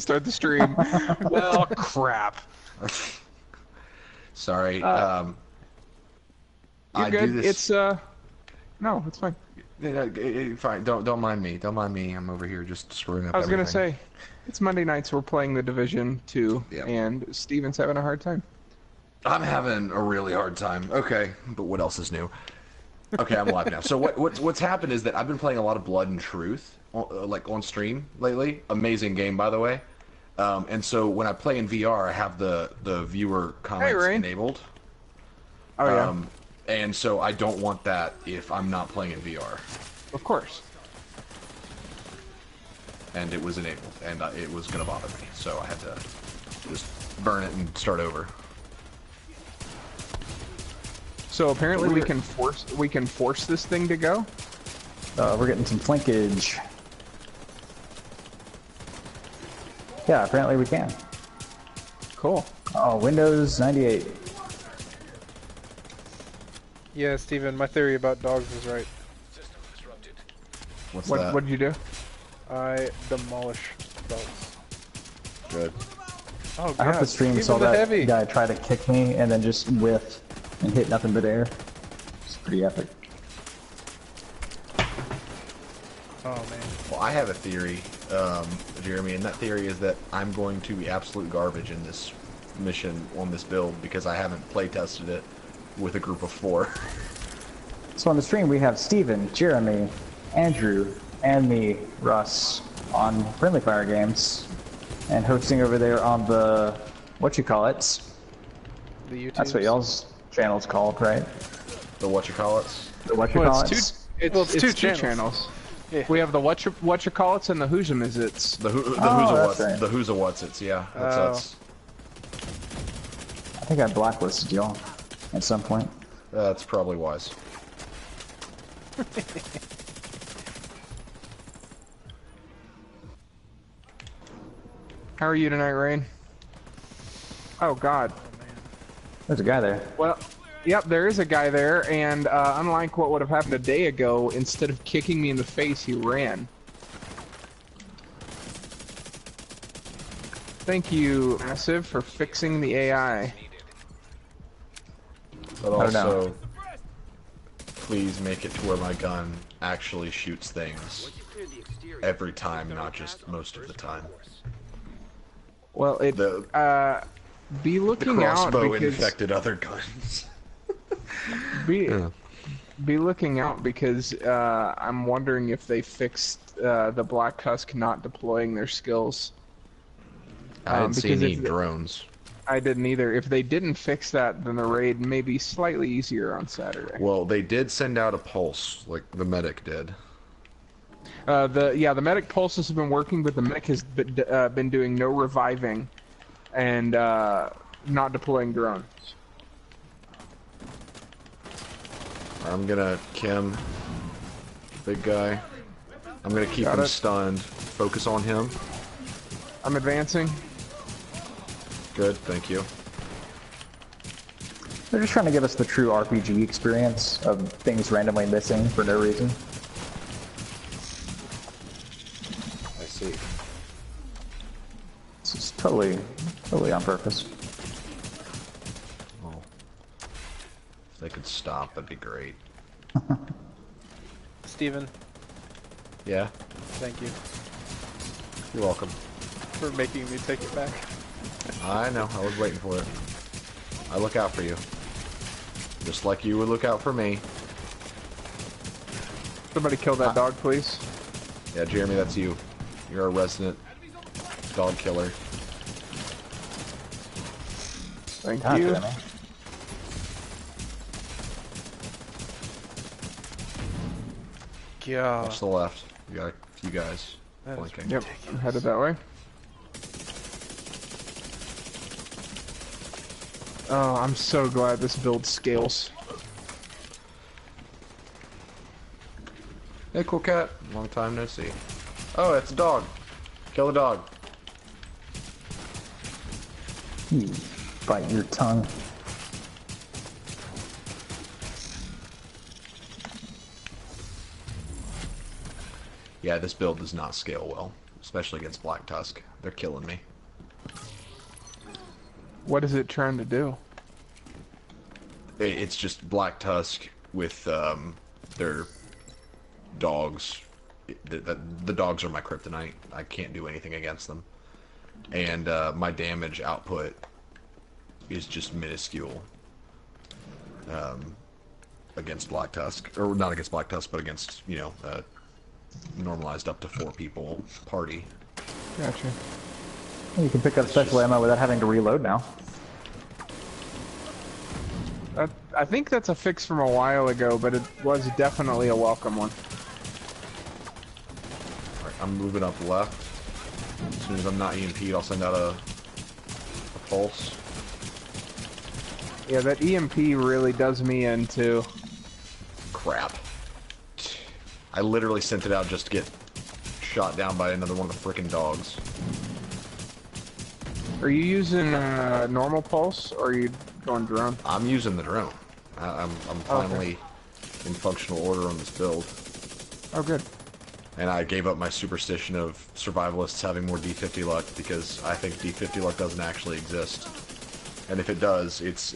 start the stream. Well, crap. Sorry. You're I do good. this. No, it's fine. Fine. Don't mind me. Don't mind me. I'm over here just screwing up I was gonna everything. say, it's Monday nights. We're playing the Division 2, Yep. and Steven's having a hard time. I'm having a really hard time. Okay, but what else is new? Okay, I'm live now. So what's happened is that I've been playing a lot of Blood and Truth, like on stream lately. Amazing game, by the way. And so when I play in VR, I have the viewer comments enabled. Oh yeah. And so I don't want that if I'm not playing in VR. Of course. And it was enabled, and it was gonna bother me, so I had to just burn it and start over. So apparently we can force this thing to go. We're getting some flinkage. Yeah, apparently we can. Cool. Oh, Windows 98. Yeah, Steven, my theory about dogs was right. What's that? What did you do? I demolish dogs. Good. Oh, God. I hope the stream Steven saw the that heavy. guy try to kick me and then just whiff and hit nothing but air. It's pretty epic. Oh, man. Well, I have a theory, Jeremy, and that theory is that I'm going to be absolute garbage in this mission on this build because I haven't play tested it with a group of 4. So on the stream we have Steven, Jeremy, Andrew, and me, Russ, on Friendly Fire Games, and hosting over there on the whatchamacallits. The YouTube. That's what y'all's channel's called, right? The whatchamacallits? The Well, whatchamacallits. it's two channels. channels. Yeah. We have the whatchamacallits and the who's'amizits. The who's that's right. the who's a what's it's, yeah. That's I think I blacklisted y'all at some point. that's probably wise. How are you tonight, Rain? Oh God. There's a guy there. Well, yep, there is a guy there, and unlike what would have happened a day ago, instead of kicking me in the face, he ran. Thank you, Massive, for fixing the AI. But I don't know. also, please make it to where my gun actually shoots things every time, not just most of the time. Well, it be The looking out crossbow because infected other guns. be Yeah. be looking out because I'm wondering if they fixed the Black Tusk not deploying their skills. I didn't see because any if- drones. I didn't either. If they didn't fix that, then the raid may be slightly easier on Saturday. Well, they did send out a pulse, like the medic did. The medic pulses have been working, but the medic has been doing no reviving and not deploying drones. I'm gonna Kim, big guy. I'm gonna keep Got him it. stunned. Focus on him. I'm advancing. Good, thank you. They're just trying to give us the true RPG experience of things randomly missing for no reason. I see. It's just totally on purpose. Well, if they could stop, that'd be great. Steven, Yeah, thank you you're welcome. for making me take it back. I know, I was waiting for it. I look out for you. Just like you would look out for me. Somebody kill that dog, please. Yeah, Jeremy, that's you. You're a resident dog killer. Thank God you. damn it. God. Watch the left. You got a few guys That is flanking. Yep, I'm headed that way. Oh, I'm so glad this build scales. Hey, cool cat. Long time no see. Oh, it's a dog. Kill the dog. You bite your tongue. Yeah, this build does not scale well, especially against Black Tusk. They're killing me. What is it trying to do? It's just Black Tusk with their dogs. The dogs are my kryptonite. I can't do anything against them. And my damage output is just minuscule against Black Tusk. Or not against Black Tusk, but against, you know, normalized up to 4 people party. Gotcha. You can pick up special ammo without having to reload now. I think that's a fix from a while ago, but it was definitely a welcome one. Alright, I'm moving up left. As soon as I'm not EMP'd, I'll send out a pulse. Yeah, that EMP really does me in too. Crap. I literally sent it out just to get shot down by another one of the frickin' dogs. Are you using normal pulse, or are you going drone? I'm using the drone. I'm finally in functional order on this build. Oh, good. And I gave up my superstition of survivalists having more D50 luck because I think D50 luck doesn't actually exist. And if it does, it's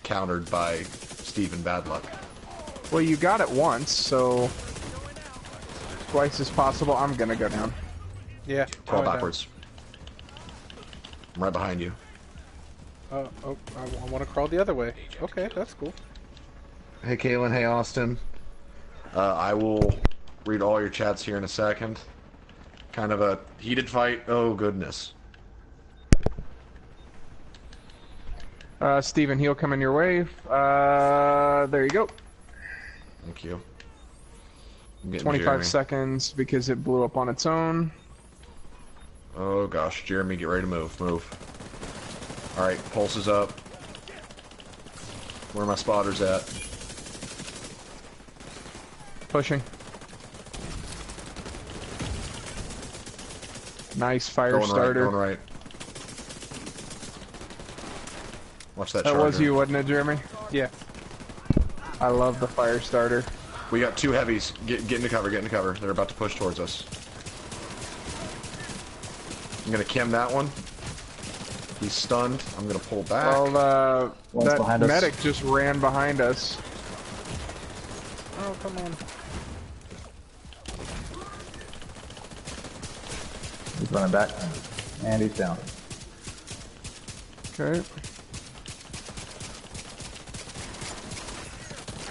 countered by Steve and Bad Luck. Well, you got it once, so twice as possible. I'm gonna go down. Yeah. Crawl I went backwards. I'm right behind you. down. Oh, I want to crawl the other way. Okay, that's cool. Hey, Kaylin. Hey, Austin. I will read all your chats here in a second. Kind of a heated fight. Oh, goodness. Steven, he'll come in your way. There you go. Thank you. I'm getting 25 Jeremy. seconds because it blew up on its own. Oh gosh, Jeremy, get ready to move. Move. Alright, pulse is up. Where are my spotters at? Pushing. Nice fire Going starter. right, going right. Watch that That charger. was you, wasn't it, Jeremy? Yeah. I love the fire starter. We got 2 heavies. Get into cover, get into cover. They're about to push towards us. I'm gonna chem that one. He's stunned. I'm gonna pull back. Well, One's that behind us. medic just ran behind us. Oh, come on. He's running back. And he's down. Okay.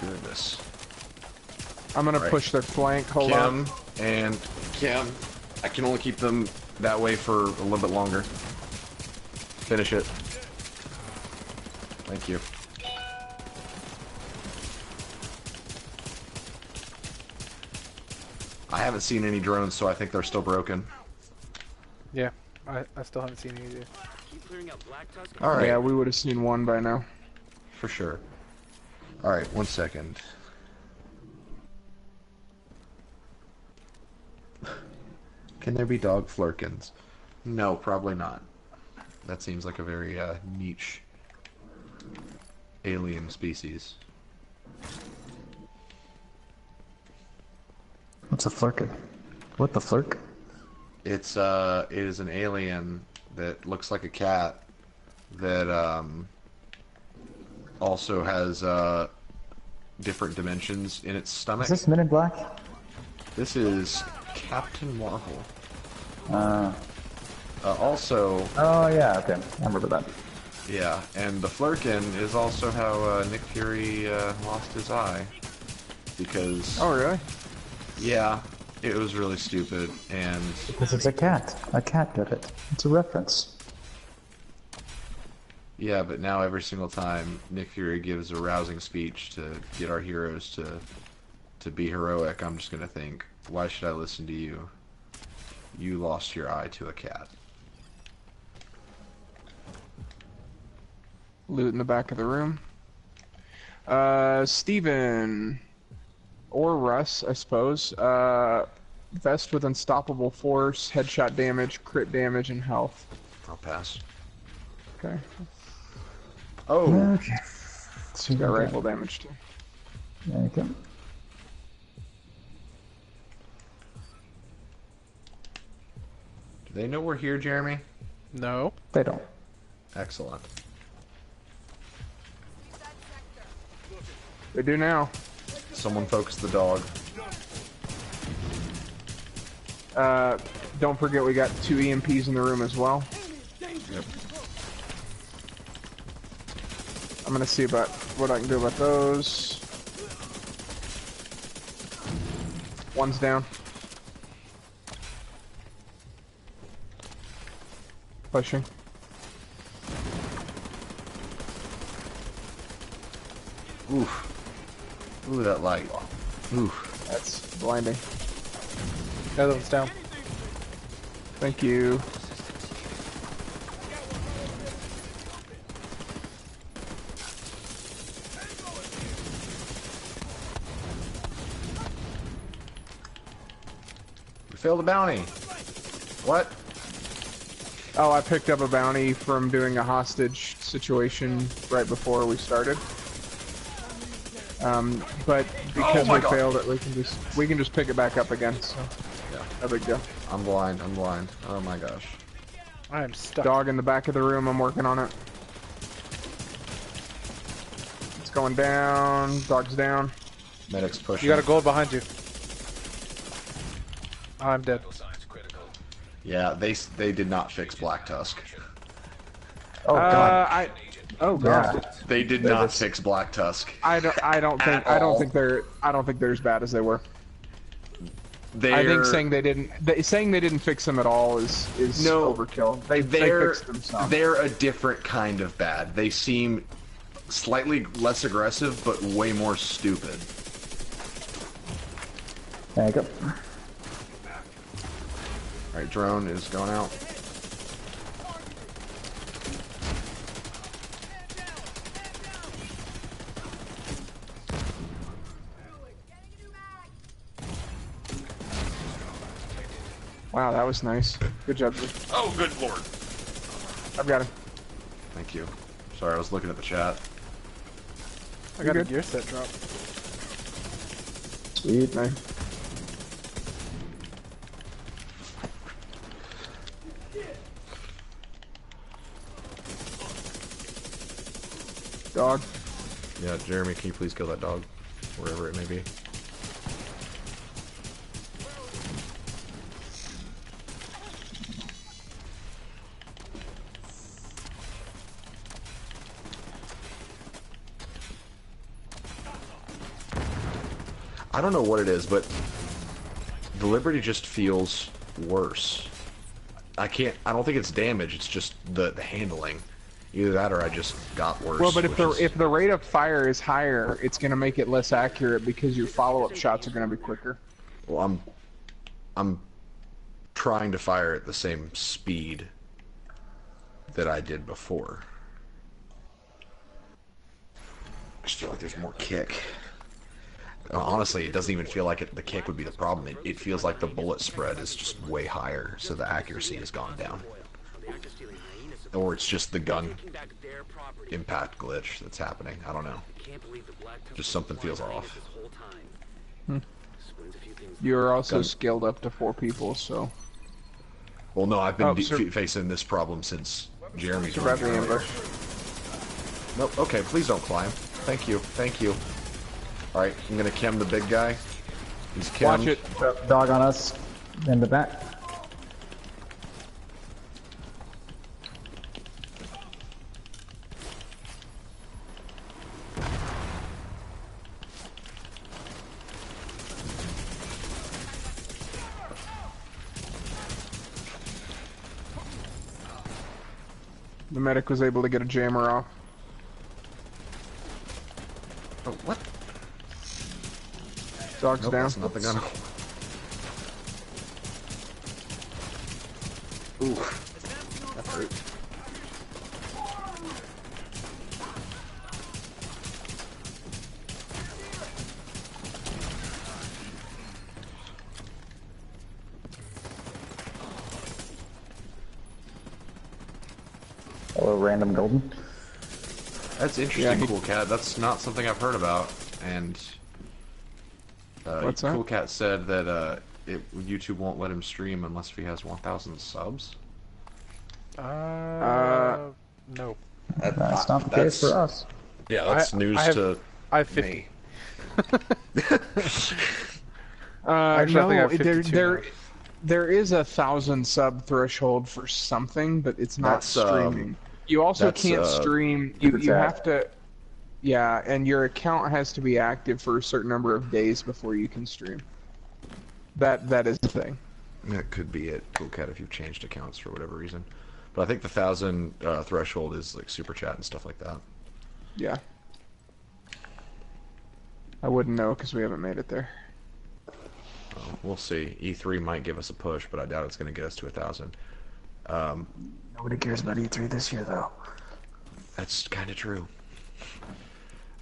Goodness. I'm gonna Right. push their flank. Hold on. Chem and chem. I can only keep them that way for a little bit longer. Finish it. Thank you. I haven't seen any drones, so I think they're still broken. Yeah, I still haven't seen any either. Keep clearing out Black Tusk. Alright, Yeah, we would have seen one by now. for sure. Alright, 1 second. Can there be dog flurkins? No, probably not. That seems like a very niche alien species. What's a flurkin? What the flurk? It is an alien that looks like a cat that also has different dimensions in its stomach. Is this Men in Black? This is Captain Marvel. Uh, Also, oh yeah, okay. I remember that. yeah, and the Flurkin is also how Nick Fury lost his eye. Because, Oh, really? yeah, it was really stupid, and Because it's a cat. A cat did it. It's a reference. yeah, but now every single time Nick Fury gives a rousing speech to get our heroes to be heroic, I'm just gonna think, why should I listen to you? You lost your eye to a cat. Loot in the back of the room. Steven. Or Russ, I suppose. Vest with unstoppable force, headshot damage, crit damage, and health. I'll pass. Okay. Oh! Okay. So you got rifle damage too. There you go. They know we're here, Jeremy? No. They don't. Excellent. They do now. Someone focus the dog. Don't forget we got 2 EMPs in the room as well. Yep. I'm gonna see about what I can do about those. One's down. Pushing. Oof. Ooh, that light. Oof. That's blinding. The other one's down. Thank you. We failed a bounty. What? Oh, I picked up a bounty from doing a hostage situation right before we started. But because we failed it, we can just pick it back up again. So Yeah. no big deal. I'm blind. I'm blind. Oh my gosh. I am stuck. Dog in the back of the room. I'm working on it. It's going down. Dog's down. Medic's pushing. You got a gold behind you. I'm dead. Yeah, they did not fix Black Tusk. Oh god. Oh god. Yeah. They did not fix Black Tusk. I don't think they're as bad as they were. I think saying they didn't fix them at all is No, overkill. They fixed them some. They're a different kind of bad. They seem slightly less aggressive, but way more stupid. There you go. Alright, drone is going out. Wow, that was nice. Good job. Oh, good lord. I've got him. Thank you. Sorry, I was looking at the chat. I got a good? gear set drop. Sweet, man. Dog. Yeah, Jeremy, can you please kill that dog? Wherever it may be. I don't know what it is, but the Liberty just feels worse. I don't think it's damage, it's just the handling. Either that or I just got worse. Well, but if the rate of fire is higher, it's going to make it less accurate because your follow-up shots are going to be quicker. Well, I'm trying to fire at the same speed that I did before. I just feel like there's more kick. Honestly, it doesn't even feel like the kick would be the problem. It feels like the bullet spread is just way higher, so the accuracy has gone down. Or it's just the gun impact glitch that's happening. I don't know. Just something feels off. You're also scaled up to 4 people, so... Well, no, I've been facing this problem since Jeremy's survived the ambush. Nope, okay, please don't climb. Thank you, thank you. Alright, I'm gonna chem the big guy. He's chemmed. Watch it. Dog on us in the back. The medic was able to get a jammer off. Oh, what? Dog's Nope, down. that's not the gun. Ooh, that hurt. Hello, random golden. That's interesting, Yeah, Cool Cat. That's not something I've heard about. And What's that? Cool Cat said that YouTube won't let him stream unless he has 1,000 subs. No. That's not the case for us. Yeah, that's news to I have 50. me. Actually, I think I have 52 now. There is a 1,000 sub threshold for something, but it's not That's, streaming. You also that's, can't stream. You Super have to. Yeah, and your account has to be active for a certain number of days before you can stream. That is the thing. That could be it, Cool Cat, if you've changed accounts for whatever reason. But I think the 1,000 threshold is like super chat and stuff like that. Yeah. I wouldn't know because we haven't made it there. We'll see. E3 might give us a push, but I doubt it's going to get us to 1,000. Nobody cares about E3 this year, though. That's kind of true.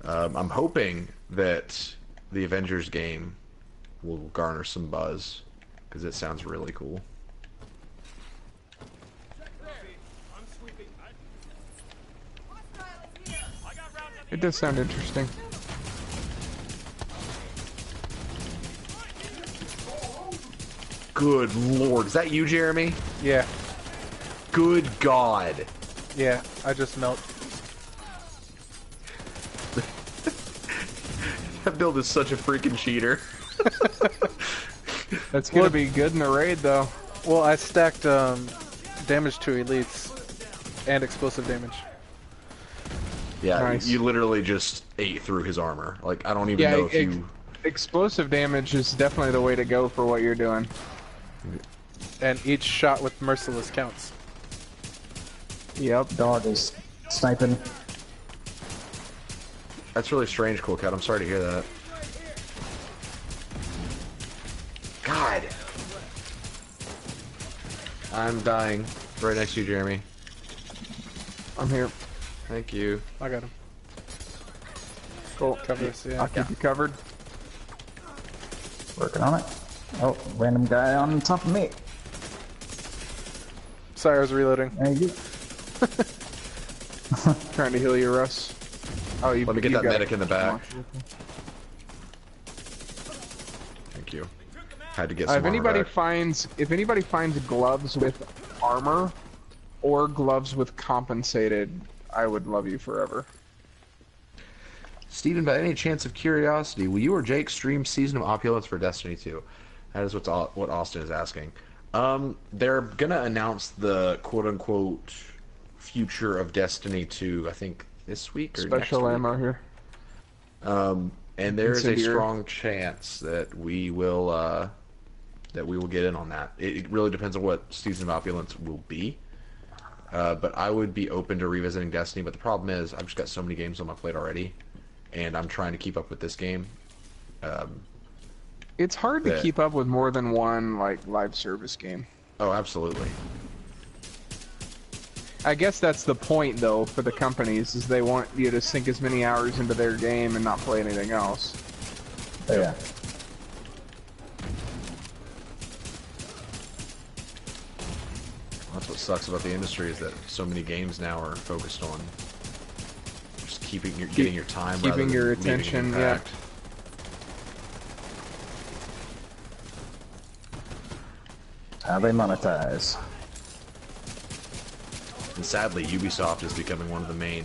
I'm hoping that the Avengers game will garner some buzz, because it sounds really cool. It does sound interesting. Good lord. Is that you, Jeremy? Yeah. Good god. Yeah. I just melt. That build is such a freaking cheater. That's gonna be good in the raid, though. Well, I stacked damage to elites and explosive damage. Yeah, Nice. you literally just ate through his armor. Like, I don't even know if you... Explosive damage is definitely the way to go for what you're doing. And each shot with merciless counts. Yep. Dog is sniping. That's really strange, Cool Cat. I'm sorry to hear that. God. I'm dying. Right next to you, Jeremy. I'm here. Thank you. I got him. Cool. Cover this, yeah. I'll keep you covered. Working on it. Oh, random guy on top of me. Sorry, I was reloading. There you go. Trying to heal you, Russ. Oh, you. Let me get you that got medic it. in the back. Thank you. Had to get some If anybody armor back. if anybody finds gloves with armor or gloves with compensated, I would love you forever. Steven, by any chance of curiosity, will you or Jake stream Season of Opulence for Destiny 2? That is what Austin is asking. They're gonna announce the quote-unquote future of Destiny 2, I think, this week or Special next week. ammo here. And there is a Incendiary. strong chance that we will get in on that. It really depends on what Season of Opulence will be. But I would be open to revisiting Destiny, but the problem is I've just got so many games on my plate already, and I'm trying to keep up with this game. It's hard to that- keep up with more than one like live service game. Oh, absolutely. I guess that's the point, though, for the companies, is they want you to sink as many hours into their game and not play anything else. Oh, yeah. That's what sucks about the industry is that so many games now are focused on just getting your time, keeping rather than your leaving an attention, yeah. impact. How they monetize. And sadly, Ubisoft is becoming one of the main.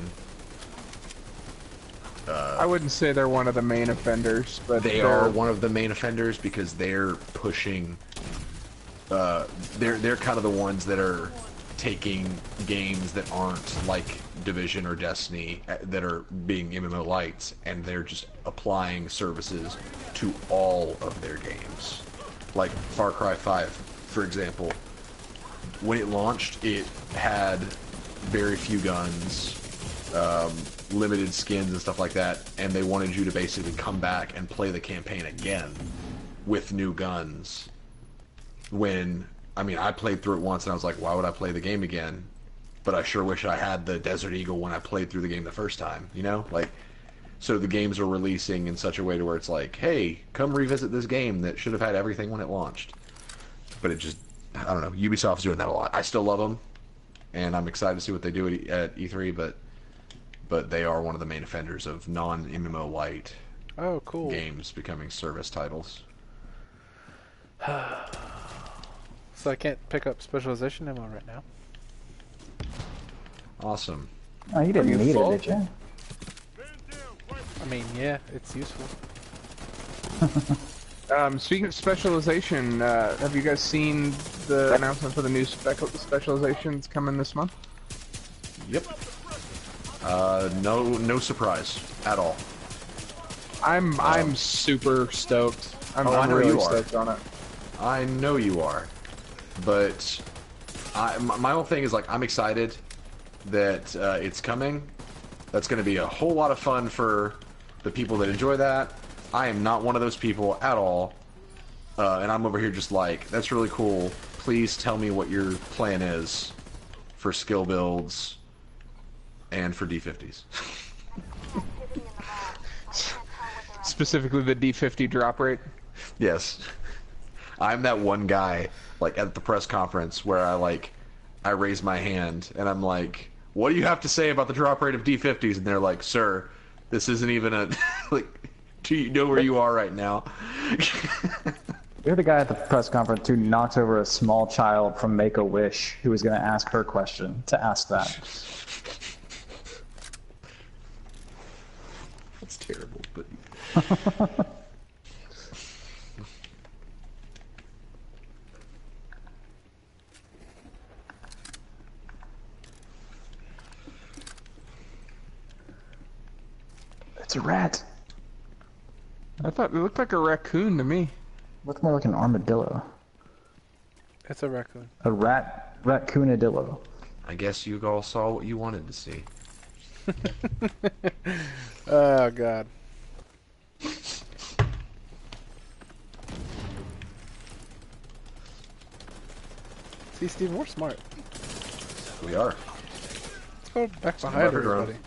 I wouldn't say they're one of the main offenders, but They they're- are one of the main offenders because they're pushing. They're kind of the ones that are taking games that aren't like Division or Destiny that are being MMO lights, and they're just applying services to all of their games. Like Far Cry 5, for example. When it launched, it had very few guns, limited skins and stuff like that, and they wanted you to basically come back and play the campaign again with new guns. When, I mean, I played through it once and I was like, why would I play the game again? But I sure wish I had the Desert Eagle when I played through the game the first time, you know? Like, so the games are releasing in such a way to where it's like, hey, come revisit this game that should have had everything when it launched. But it just, I don't know, Ubisoft's doing that a lot. I still love them, and I'm excited to see what they do at E3, but they are one of the main offenders of non-MMO light Oh, cool. games becoming service titles. So I can't pick up specialization ammo right now. Awesome. Oh, you didn't you need full? it, did you? I mean, yeah, it's useful. Speaking of specialization, have you guys seen the announcement for the new specializations coming this month? Yep. No surprise at all. I'm super stoked. I'm I know really you are. stoked on it. I know you are, but my whole thing is like I'm excited that it's coming. That's going to be a whole lot of fun for the people that enjoy that. I am not one of those people at all, and I'm over here just like, that's really cool. Please tell me what your plan is for skill builds and for D50s. Specifically the D50 drop rate. Yes. I'm that one guy, like, at the press conference where I raise my hand, and I'm like, what do you have to say about the drop rate of D50s? And they're like, sir, this isn't even a, like, do you know where you are right now? You're the guy at the press conference who knocked over a small child from Make-A-Wish who was going to ask her question to ask that. That's terrible, but... It's a rat. I thought it looked like a raccoon to me. Looks more like an armadillo. It's a raccoon. A raccoonadillo. I guess you all saw what you wanted to see. Oh, God. See, Steven, we're smart. We are. Let's go back behind Murder drone. everybody.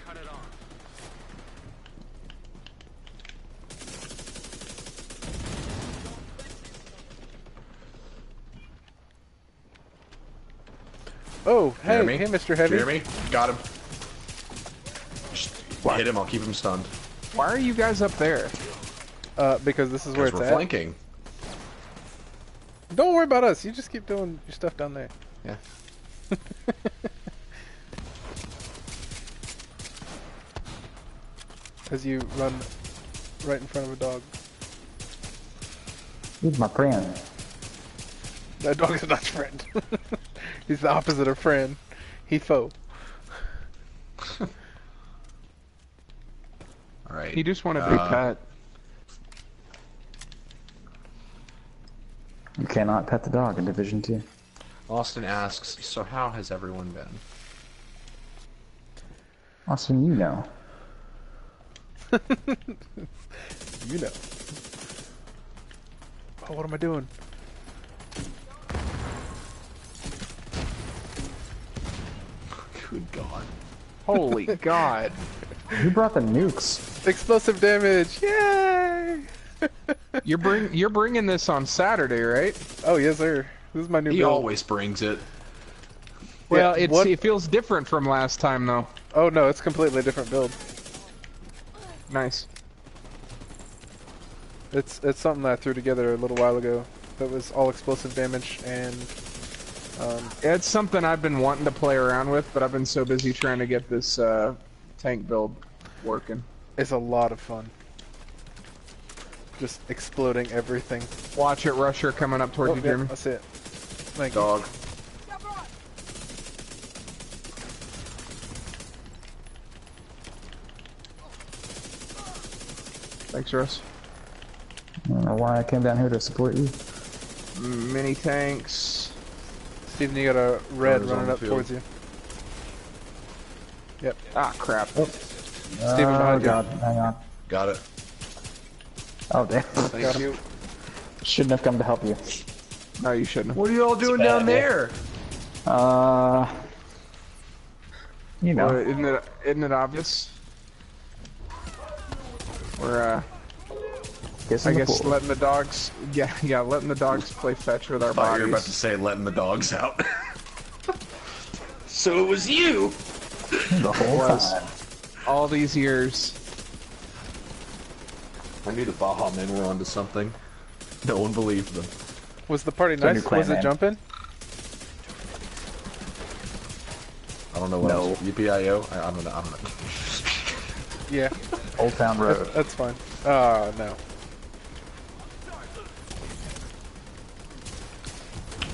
Oh, hey, Jeremy? hey, Mr. Heavy. Jeremy? Got him. Just hit him, I'll keep him stunned. Why are you guys up there? Because this is where Because it's we're at. flanking. Don't worry about us. You just keep doing your stuff down there. Yeah. As you run right in front of a dog. He's my friend. That dog is not friend. He's the opposite of friend. He foe. Alright. He just wanted to be pet. You cannot pet the dog in Division 2. Austin asks, so how has everyone been? Austin, you know. You know. Oh, what am I doing? Good God. Holy God. Who brought the nukes? Explosive damage! Yay! You're bringing this on Saturday, right? Oh, yes, sir. This is my new He build. always brings it. Well, Yeah, it feels different from last time, though. Oh, no, it's completely different build. Nice. It's something that I threw together a little while ago. That was all explosive damage and It's something I've been wanting to play around with, but I've been so busy trying to get this tank build working. it's a lot of fun. Just exploding everything. Watch it, Rusher, coming up towards you, yeah, Jeremy. that's it. Thank you. Dog. Thanks, Russ. I don't know why I came down here to support you. Mini tanks. Steven, you got a red Runners on running the up field. towards you. Yep. Ah, crap. Steven, behind you. God, hang on. Got it. Oh, damn. Thank you. Shouldn't have come to help you. No, you shouldn't have. What are you all doing bad down idea. there? You know. Well, isn't it obvious? We're Kiss I in the guess pool. letting the dogs, letting the dogs play fetch with our I thought you were about to bodies. say letting the dogs out. So it was you! The whole Was. time. All these years. I knew the Baja men were onto something. No one believed them. Was the party a new nice? clan Was it name. jumping? I don't know what No. else. UPIO? I don't know. Yeah, Old Town Road. that's fine. No.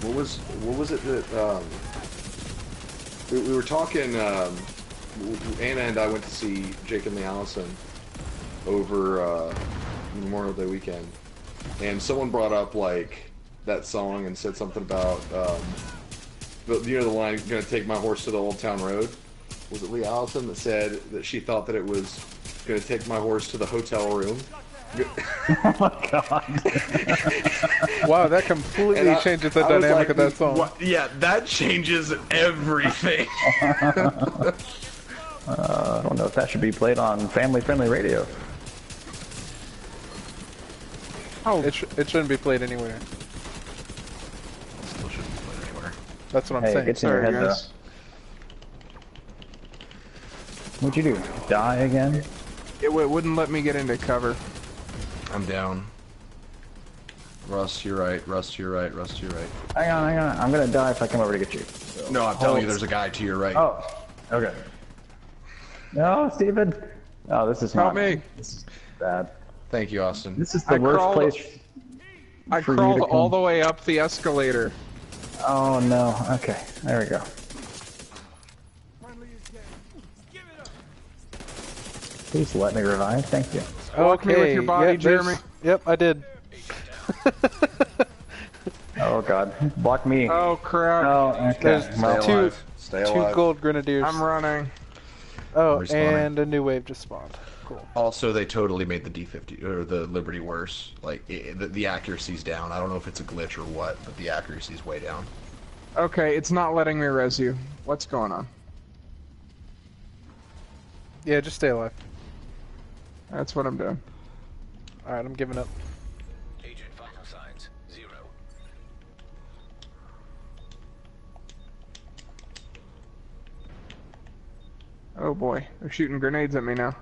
What was it that we were talking? Anna and I went to see Jake and Lee Allison over Memorial Day weekend, and someone brought up like that song and said something about the line "Gonna take my horse to the Old Town Road." Was it Lee Allison that said that she thought that it was "Gonna take my horse to the hotel room"? Oh my god. Wow, that completely changes the I was dynamic like, of that song. what? Yeah, that changes everything. I don't know if that should be played on family-friendly radio. Oh, it shouldn't be played anywhere. Still shouldn't be played anywhere. That's what I'm Hey, it saying. gets in your Sorry, head guys. though. What'd you do? Die again? It wouldn't let me get into cover. I'm down. Russ, you're right. Russ, you're right. Russ, you're right. Hang on, hang on. I'm gonna die if I come over to get you. No, I'm telling you, there's a guy to your right. Oh, okay. No, Steven. Oh, this is Help not me. This is bad. Thank you, Austin. This is the I worst crawled- place. I for you crawled to all come. the way up the escalator. Oh no. Okay, there we go. Please let me revive. Thank you. Walk me with your body, yep, there's- Jeremy. Yep, I did. Oh god. Block me. Oh crap! Oh, okay. There's Stay Well, two- alive. Stay Two alive. gold grenadiers. I'm running. Oh, Respawning. and a new wave just spawned. Cool. Also, they totally made the D50 or the Liberty worse. Like the accuracy's down. I don't know if it's a glitch or what, but the accuracy's way down. Okay, it's not letting me res you. What's going on? Yeah, just stay alive. That's what I'm doing. Alright, I'm giving up. Agent vital signs 0. Oh boy, they're shooting grenades at me now.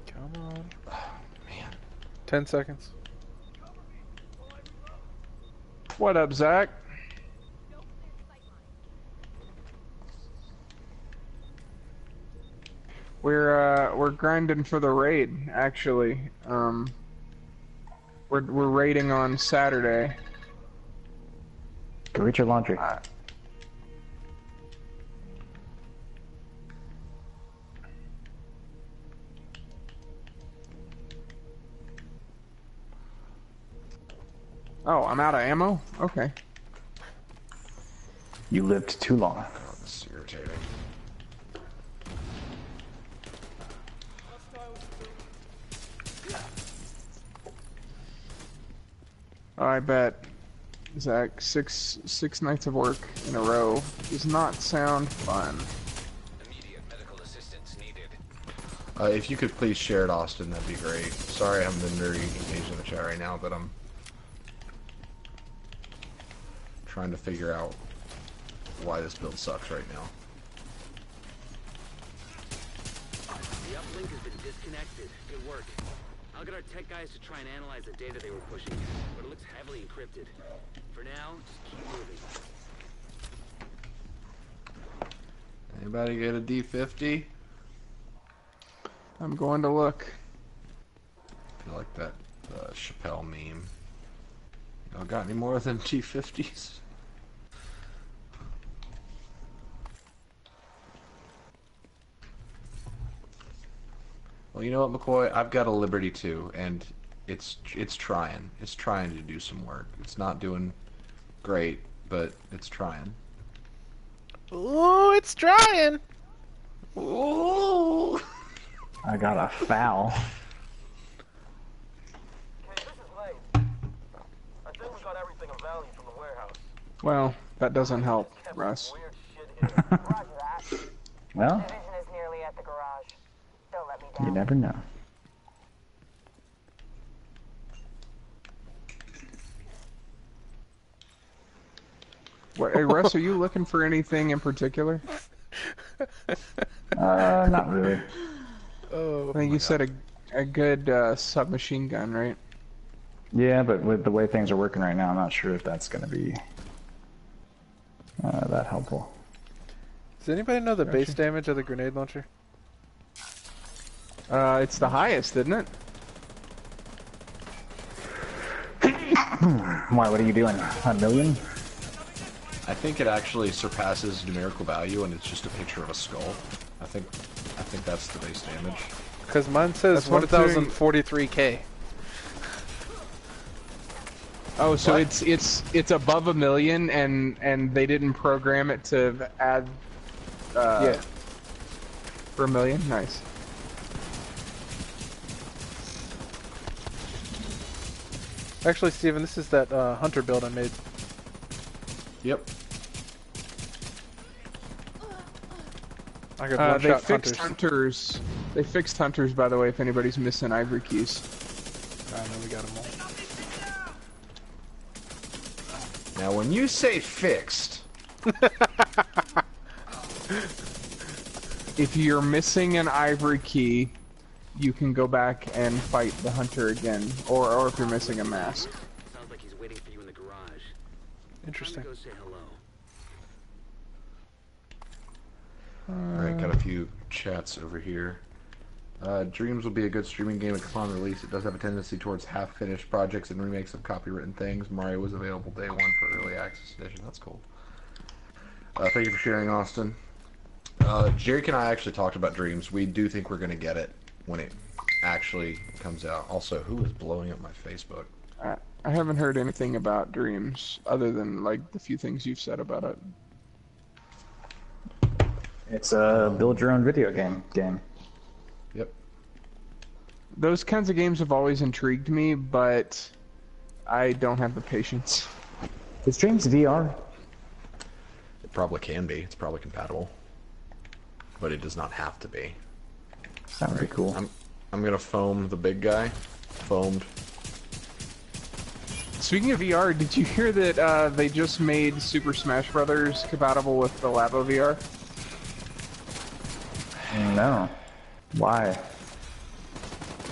Come on. Man. 10 seconds. What up, Zach? We're grinding for the raid, actually. We're raiding on Saturday. go get your laundry. Oh, I'm out of ammo? Okay. You lived too long. Oh, this is irritating. I bet, Zach, six nights of work in a row does not sound fun. Immediate medical assistance needed. If you could please share it, Austin, that'd be great. Sorry I haven't been very engaged in the chat right now, but I'm trying to figure out why this build sucks right now. The uplink has been disconnected. Good work. I'll get our tech guys to try and analyze the data they were pushing, but it looks heavily encrypted. For now, just keep moving. Anybody get a D50? I'm going to look. I feel like that Chappelle meme. Y'all got any more than D50s? Well, you know what, McCoy? I've got a Liberty too, and it's trying. It's trying to do some work. It's not doing great, but it's trying. Ooh, it's trying! Ooh. I got a foul. Hey, this is Lane. I think we got everything of value from the warehouse. Well, that doesn't help, Russ. Weird shit here. Roger that. Well, Division is nearly at the garage. Don't let me you down. never know. What, hey, Russ, are you looking for anything in particular? Not really. Oh, I think you said a good submachine gun, right? Yeah, but with the way things are working right now, I'm not sure if that's going to be that helpful. Does anybody know the base damage of the grenade launcher? It's the highest, isn't it? Why, what are you doing? 1,000,000? I think it actually surpasses numerical value, and it's just a picture of a skull. I think that's the base damage. Because mine says That's what it's doing. 1043k. Oh, so What? it's above 1,000,000, and they didn't program it to add Yeah. for 1,000,000. Nice. Actually, Steven, this is that hunter build I made. Yep. I got They one-shot fixed hunters. hunters. They fixed hunters, by the way. If anybody's missing ivory keys. I know we got them all. Now, when you say fixed, If you're missing an ivory key, you can go back and fight the hunter again, or if you're missing a mask. Sounds like he's waiting for you in the garage. Interesting. Time to go say hello. alright, got a few chats over here. Dreams will be a good streaming game upon release. It does have a tendency towards half-finished projects and remakes of copywritten things. Mario was available day one for early access edition. That's cool. Thank you for sharing, Austin. Jerick and I actually talked about Dreams. We do think we're going to get it when it actually comes out. Also, who is blowing up my Facebook? I haven't heard anything about Dreams other than like the few things you've said about it. It's a build your own video game. Yep. Those kinds of games have always intrigued me, but I don't have the patience. Is Dreams VR? It probably can be. It's probably compatible. But it does not have to be. That would be cool. I'm going to foam the big guy. Foamed. Speaking of VR, did you hear that they just made Super Smash Bros. Compatible with the Labo VR? No. Why?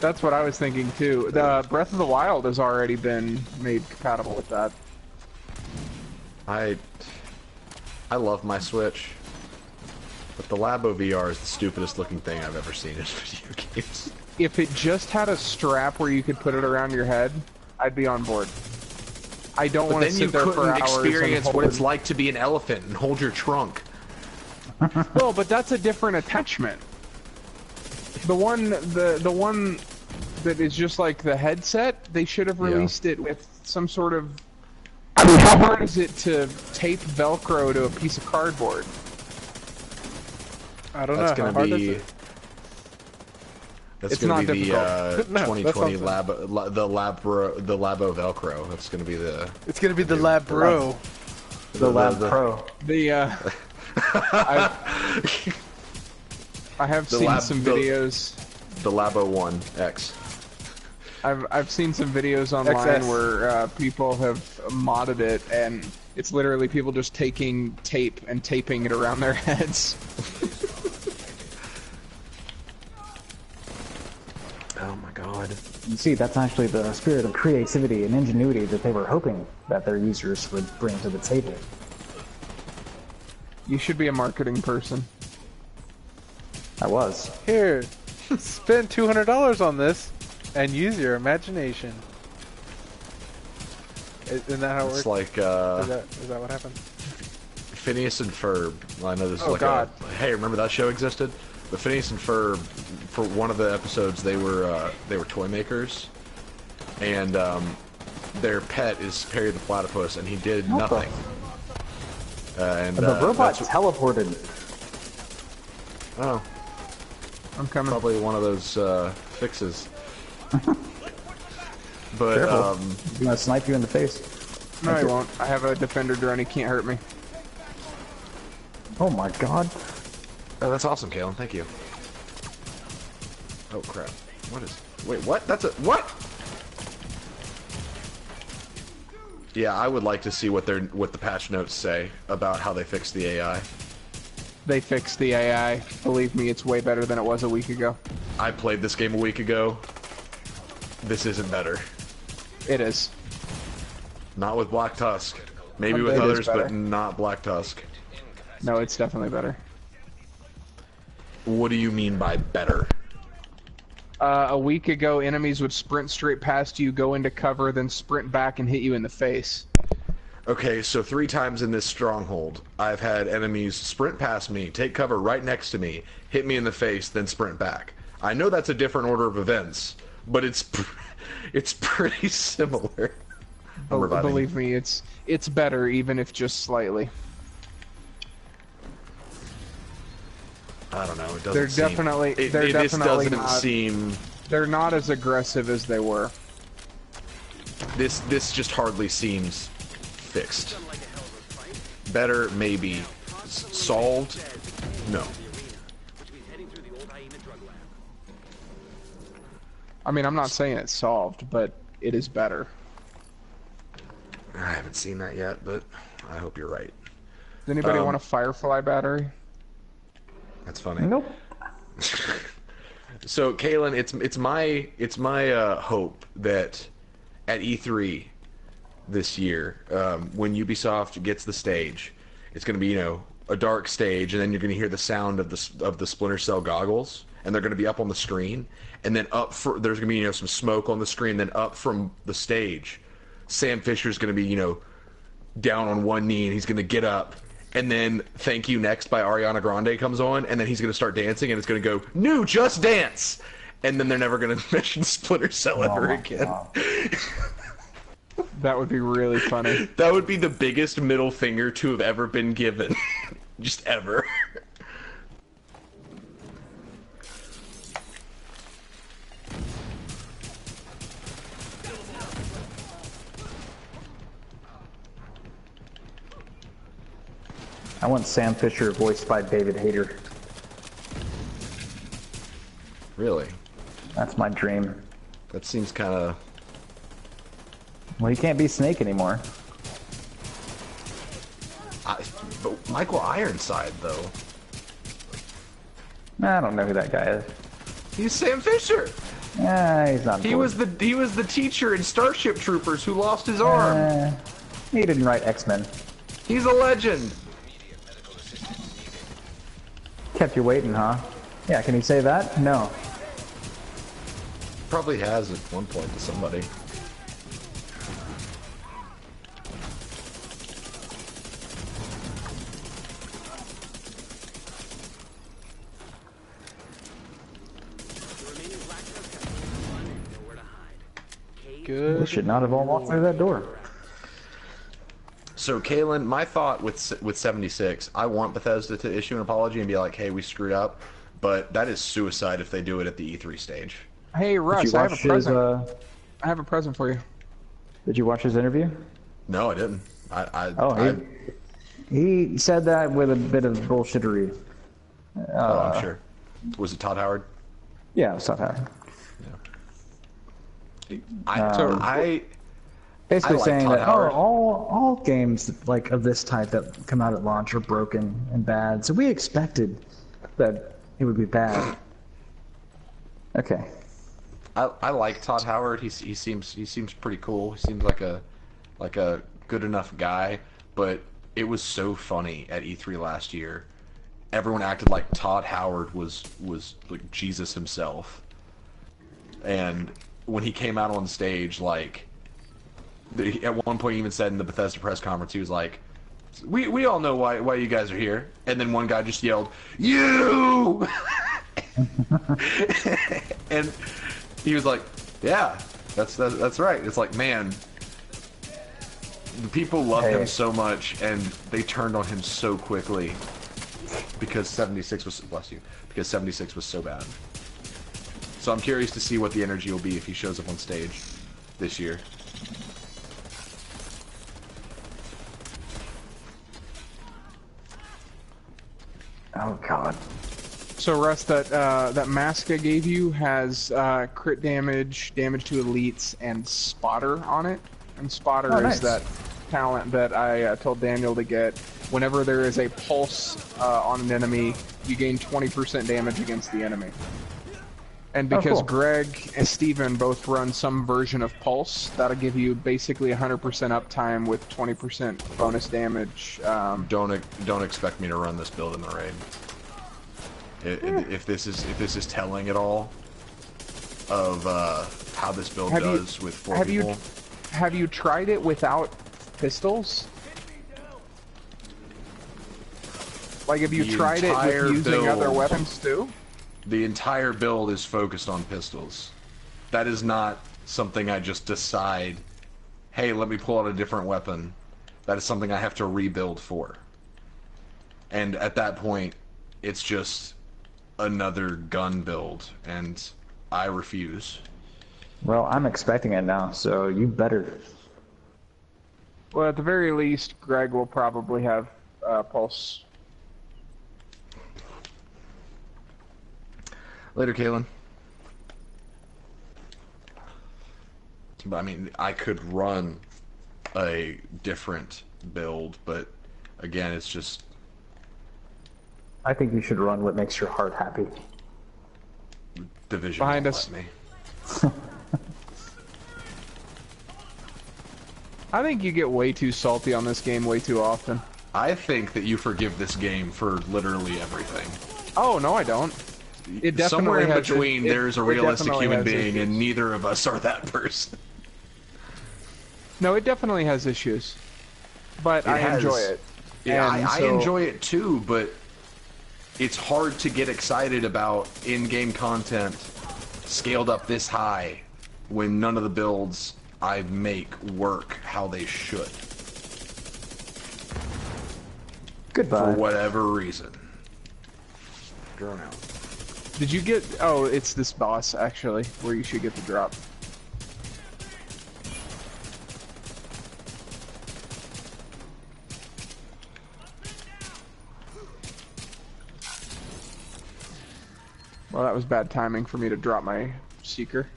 That's what I was thinking too. The Breath of the Wild has already been made compatible with that. I love my Switch. But the Labo VR is the stupidest looking thing I've ever seen in video games. If it just had a strap where you could put it around your head, I'd be on board. I don't want to Then you sit there for couldn't hours experience and what it's hold... like to be an elephant and hold your trunk. Well, but that's a different attachment. The one that is just like the headset, they should have released it with some sort of... I mean, how hard is it to tape Velcro to a piece of cardboard? I don't That's know. going How hard to is be... it? That's It's going to not be the difficult. No, 2020 that's the Labo Velcro. That's going to be the... It's gonna be the Lab Bro. The Lab Pro. The I have The seen lab- some the- videos. The Labo 1 X. I've seen some videos online XS. where people have modded it, and it's literally people just taking tape and taping it around their heads. Oh my god. You see, that's actually the spirit of creativity and ingenuity that they were hoping that their users would bring to the table. You should be a marketing person. I was. Here, spend $200 on this, and use your imagination. Isn't that how it works? It's like, Is that what happened? Phineas and Ferb. Well, I know this is Oh, like God. a... Hey, remember that show existed? But Phineas and Ferb, for one of the episodes, they were toy makers. And, their pet is Perry the Platypus, and he did What the- nothing. And, The robot that's- teleported. Oh, I'm coming. probably one of those, fixes. But, Careful. He's gonna snipe you in the face. No, he won't. I have a defender drone. He can't hurt me. Oh my god. oh, that's awesome, Kalen. Thank you. Oh, crap. What is... Wait, what? That's a... What? Yeah, I would like to see what the patch notes say about how they fix the AI. They fixed the AI. Believe me, it's way better than it was a week ago. I played this game a week ago. This isn't better. It is. Not with Black Tusk. Maybe with It is others, better. but not Black Tusk. No, it's definitely better. What do you mean by better? A week ago, enemies would sprint straight past you, go into cover, then sprint back and hit you in the face. Okay, so 3 times in this stronghold, I've had enemies sprint past me, take cover right next to me, hit me in the face, then sprint back. I know that's a different order of events, but it's pretty similar. I'm reviving. Believe me, it's better, even if just slightly. I don't know. It doesn't. They're seem, definitely. It, They're it, this definitely doesn't not. seem. They're not as aggressive as they were. This just hardly seems fixed. Better, maybe. Solved? No. I mean, I'm not saying it's solved, but it is better. I haven't seen that yet, but I hope you're right. Does anybody want a Firefly battery? That's funny. Nope. So, Kalen, it's my hope that at E3 this year, when Ubisoft gets the stage, it's going to be a dark stage, and then you're going to hear the sound of the Splinter Cell goggles, and they're going to be up on the screen, and then there's going to be some smoke on the screen, then up from the stage, Sam Fisher's going to be down on one knee, and he's going to get up. And then Thank You Next by Ariana Grande comes on, and then he's going to start dancing, and it's going to go, New Just Dance! And then they're never going to mention Splinter Cell ever again. That would be really funny. That would be the biggest middle finger to have ever been given. Just ever. I want Sam Fisher voiced by David Hayter. Really? That's my dream. That seems kind of... Well, he can't be Snake anymore. But Michael Ironside, though. I don't know who that guy is. He's Sam Fisher. He's not. He was the teacher in Starship Troopers who lost his arm. He didn't write X-Men. He's a legend. Kept you waiting, huh? Yeah, can you say that? No. Probably has at one point to somebody. Good. We should not have all walked through that door. So, Kalen, my thought with 76, I want Bethesda to issue an apology and be like, hey, we screwed up, but that is suicide if they do it at the E3 stage. Hey, Russ, I have a present. I have a present for you. Did you watch his interview? No, I didn't. He said that with a bit of bullshittery. I'm sure. Was it Todd Howard? Yeah, it was Todd Howard. Basically like saying Todd that Howard. all games like of this type that come out at launch are broken and bad. So we expected that it would be bad. Okay. I like Todd Howard. He seems pretty cool. He seems like a good enough guy. But it was so funny at E3 last year. Everyone acted like Todd Howard was like Jesus himself. And when he came out on stage, like, at one point he even said in the Bethesda press conference, he was like, we all know why you guys are here. And then one guy just yelled, you! And he was like, yeah, that's right. It's like, man, the people loved him so much, and they turned on him so quickly because 76 was, bless you, because 76 was so bad. So I'm curious to see what the energy will be if he shows up on stage this year. Oh God. So Russ, that mask I gave you has crit damage, damage to elites, and spotter on it. And spotter is nice. that talent that I told Daniel to get. Whenever there is a pulse on an enemy, you gain 20% damage against the enemy. And because Greg and Steven both run some version of pulse, that'll give you basically 100% uptime with 20% bonus damage. Don't expect me to run this build in the raid. If this is telling at all of how this build does with 4 people. Have you tried it without pistols? Like, have you tried it with using other weapons too? The entire build is focused on pistols. That is not something I just decide, hey, let me pull out a different weapon. That is something I have to rebuild for. And at that point, it's just another gun build, and I refuse. Well, I'm expecting it now, so you better. Well, at the very least, Greg will probably have pulse. Later, Kalen. But I mean, I could run a different build, but again, it's just... I think you should run what makes your heart happy. Division behind won't us. let me. I think you get way too salty on this game way too often. I think that you forgive this game for literally everything. Oh, no, I don't. It definitely Somewhere in has between, there's a realistic human being, issues. and neither of us are that person. No, it definitely has issues. But I enjoy it. Yeah, And I enjoy it too, but it's hard to get excited about in-game content scaled up this high when none of the builds I make work how they should. Goodbye. For whatever reason. Drone out. Did you get... Oh, it's this boss, actually, where you should get the drop. Well, that was bad timing for me to drop my Seeker.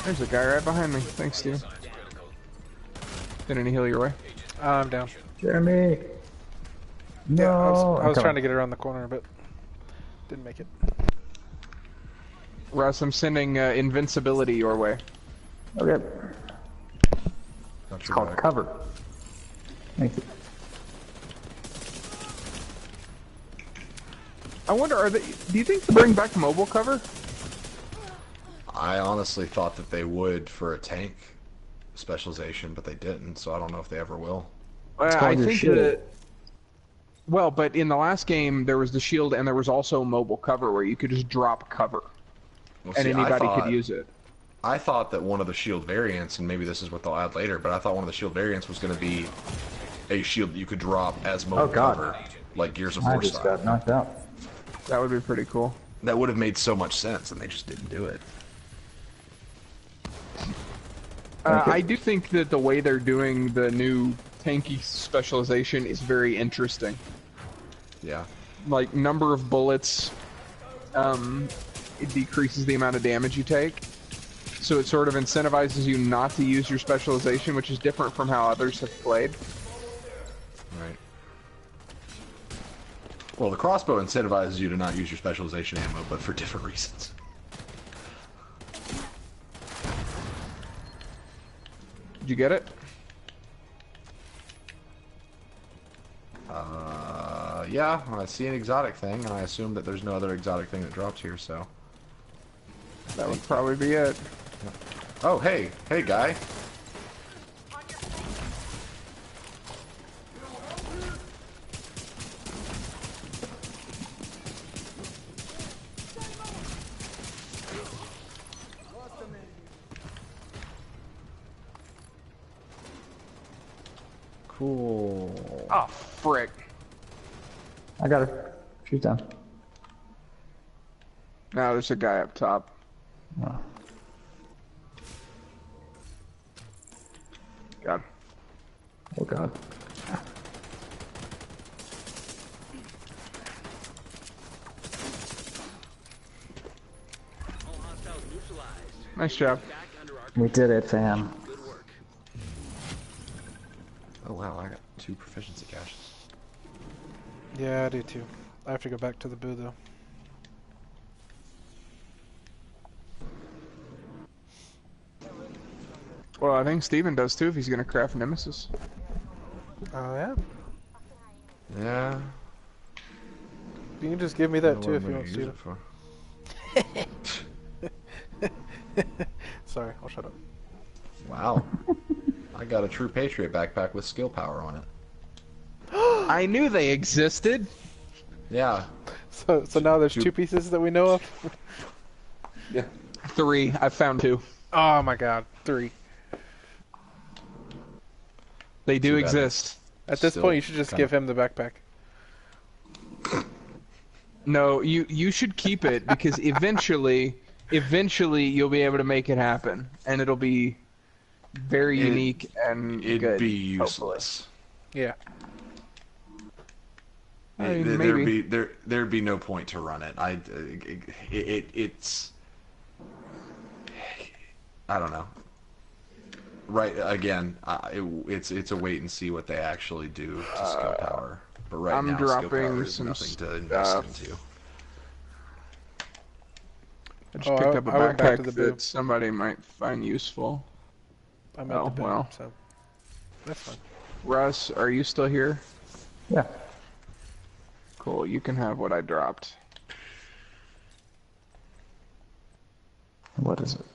There's a guy right behind me. Thanks, Steven. Did any heal your way? I'm down. Jeremy! No! Yeah, I was trying to get around the corner, but didn't make it. Russ, I'm sending invincibility your way. Okay. It's called cover. Thank you. I wonder, do you think they bring back mobile cover? I honestly thought that they would for a tank specialization, but they didn't, so I don't know if they ever will. I think that... Well, but in the last game, there was the shield, and there was also mobile cover, where you could just drop cover. Well, and see, anybody could use it. I thought that one of the shield variants, and maybe this is what they'll add later, but I thought one of the shield variants was going to be a shield that you could drop as mobile cover, like Gears of War I just style. got knocked out. That would be pretty cool. That would have made so much sense, and they just didn't do it. I do think that the way they're doing the new tanky specialization is very interesting. Yeah. Like, number of bullets, it decreases the amount of damage you take. So it sort of incentivizes you not to use your specialization, which is different from how others have played. Right. Well, the crossbow incentivizes you to not use your specialization ammo, but for different reasons. Did you get it? Yeah, I see an exotic thing, and I assume that there's no other exotic thing that drops here, so... That would probably be it. Oh, hey! Hey, guy! Cool. Oh, frick. I got her. She's down. Now there's a guy up top. Oh. God. Oh god. Nice job. Back under our We did it, fam. good work. Oh wow, I got 2 proficiency caches. Yeah, I do too. I have to go back to the boo though. Well, I think Steven does too if he's gonna craft Nemesis. Oh yeah. Yeah. You can just give me that too if you want to. for. Sorry, I'll shut up. Wow. I got a true patriot backpack with skill power on it. I knew they existed. Yeah. So now there's 2 pieces that we know of? Yeah. 3. I found 2. Oh my god, 3. They do Too bad. exist. At this Still point, you should just kinda- give him the backpack. No, you should keep it because eventually you'll be able to make it happen, and it'll be very unique and It'd good. be useless. Yeah. I mean, maybe. There'd be no point to run it. It's I don't know. Right, again, it's a wait and see what they actually do to skill power. But right I'm now, skill dropping power is some nothing to invest stuff. into. I just Oh, picked up a I went back to backpack the booth. that somebody might find useful. I'm at Oh, the boo, well. so that's fine. Russ, are you still here? Yeah. Cool, you can have what I dropped. What is it?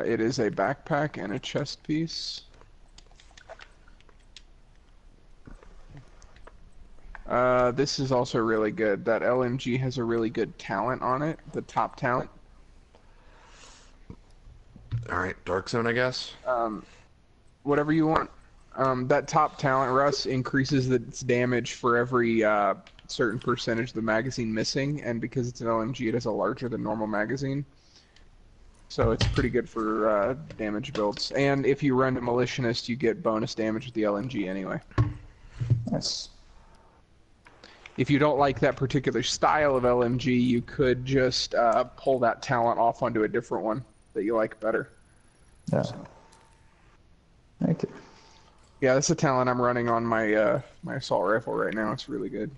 It is a backpack and a chest piece. This is also really good. That LMG has a really good talent on it, the top talent. Alright, Dark Zone, I guess? Whatever you want. That top talent, Russ, increases its damage for every certain percentage of the magazine missing, and because it's an LMG, it has a larger than normal magazine. So it's pretty good for damage builds. And if you run to Militionist, you get bonus damage with the LMG anyway. Nice. If you don't like that particular style of LMG, you could just pull that talent off onto a different one that you like better. Yeah. Thank you. Yeah, that's the talent I'm running on my my assault rifle right now. It's really good.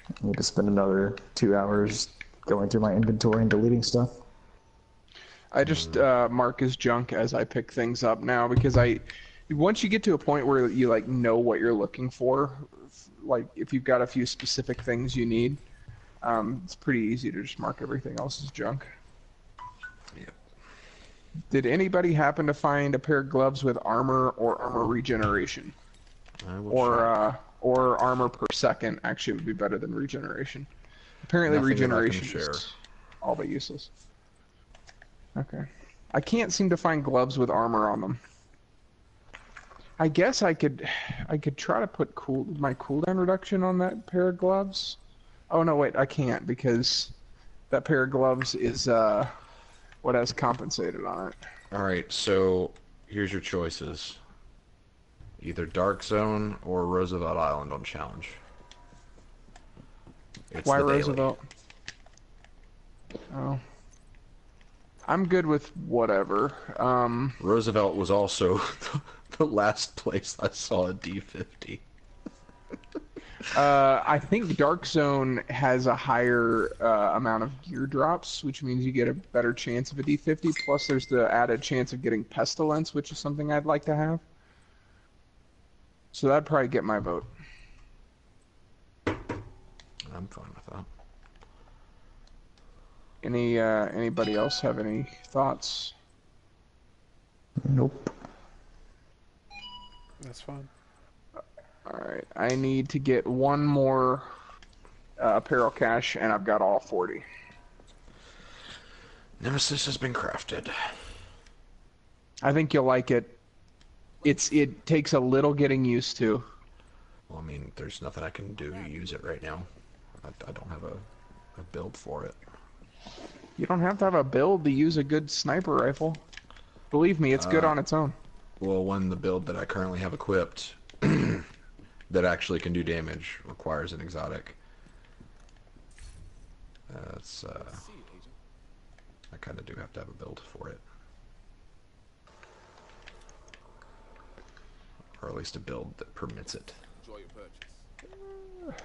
I need to spend another 2 hours going through my inventory and deleting stuff. I just mark as junk as I pick things up now because once you get to a point where you like know what you're looking for, like if you've got a few specific things you need, it's pretty easy to just mark everything else as junk. Yep. Did anybody happen to find a pair of gloves with armor or armor regeneration? I will check. Or armor per second actually would be better than regeneration. Apparently Nothing that I can regeneration share. is all but useless. Okay. I can't seem to find gloves with armor on them. I guess I could try to put my cooldown reduction on that pair of gloves. Oh no, wait, I can't because that pair of gloves is what has compensated on it. Alright, so here's your choices. Either Dark Zone or Roosevelt Island on challenge. It's Why the daily. Roosevelt? Oh. I'm good with whatever. Roosevelt was also the last place I saw a D50. I think Dark Zone has a higher amount of gear drops, which means you get a better chance of a D50. Plus, there's the added chance of getting Pestilence, which is something I'd like to have. So that'd probably get my vote. I'm fine with that. Anybody else have any thoughts? Nope. That's fine. Alright, I need to get one more apparel cache, and I've got all 40. Nemesis has been crafted. I think you'll like it. It takes a little getting used to. Well, I mean, there's nothing I can do to use it right now. I don't have a build for it. You don't have to have a build to use a good sniper rifle. Believe me, it's good on its own. Well, when the build that I currently have equipped that actually can do damage requires an exotic. That's I kind of do have to have a build for it. Or at least a build that permits it. Enjoy your purchase.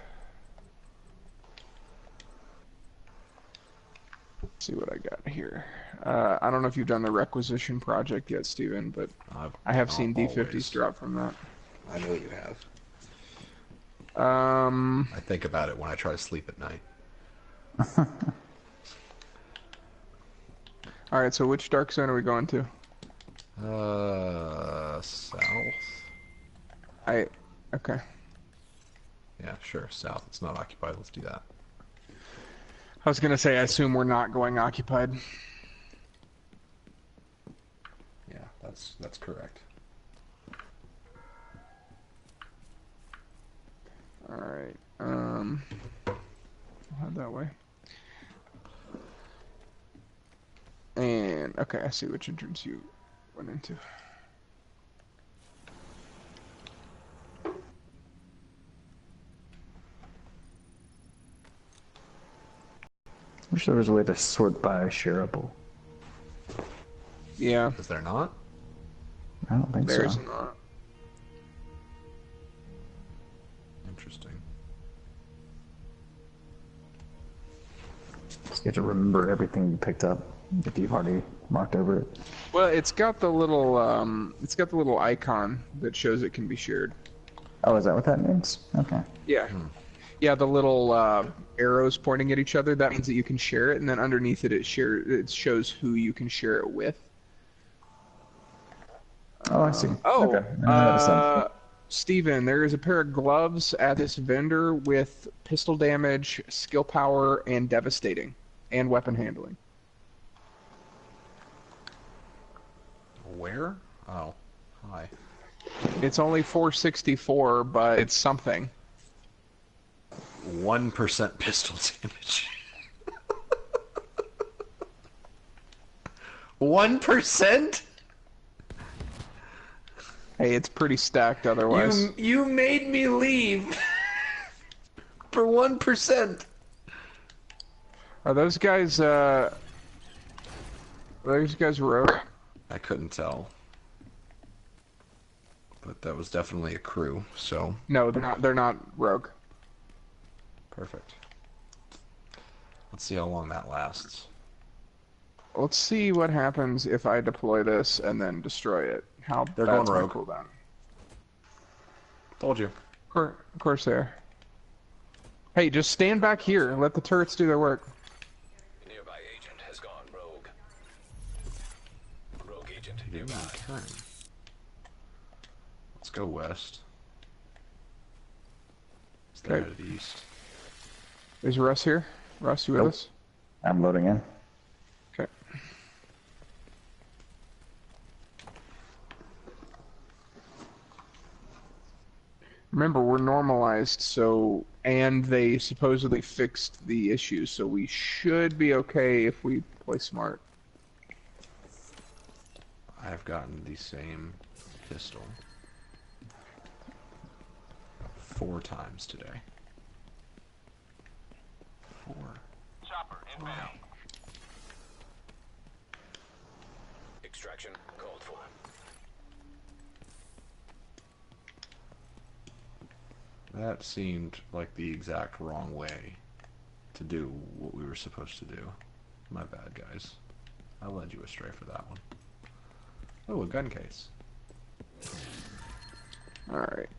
Let's see what I got here. I don't know if you've done the requisition project yet, Steven, but I have seen D50s drop from that. I know you have. I think about it when I try to sleep at night. Alright, so which dark zone are we going to? South? Okay. Yeah, sure, south. It's not occupied. Let's do that. I was gonna say, I assume we're not going occupied. Yeah, that's correct. Alright, head that way. And, okay, I see which entrance you went into. Wish there was a way to sort by shareable. Yeah. Is there not? I don't think There's so. not. Interesting. You have to remember everything you picked up if you've already marked over it. Well, it's got the little icon that shows it can be shared. Oh, is that what that means? Okay. Yeah. Yeah, the little arrows pointing at each other, that means that you can share it, and then underneath it, it shows who you can share it with. Oh, I see. Oh, okay. I noticed that. Steven, there is a pair of gloves at this vendor with pistol damage, skill power, and devastating, and weapon handling. Where? Oh, hi. It's only 464, but it's something. 1% pistol damage. 1%? Hey, it's pretty stacked otherwise. You made me leave for 1%. Are those guys rogue? I couldn't tell. But that was definitely a crew, so No, they're not rogue. perfect. Let's see how long that lasts. Let's see what happens if I deploy this and then destroy it. How They're that's going my rogue. cooldown. Told you. Of course they are. Hey, just stand back here and let the turrets do their work. Nearby agent has gone rogue. Rogue agent nearby. Turn. Let's go west. Stay Okay. out of the east. Is Russ here? Russ, you with Nope. us? I'm loading in. Okay. Remember, we're normalized, so, and they supposedly fixed the issue, so we should be okay if we play smart. I've gotten the same pistol 4 times today. 4. Chopper, inbound. Extraction called for. That seemed like the exact wrong way to do what we were supposed to do. My bad, guys. I led you astray for that one. Oh, a gun case. Alright.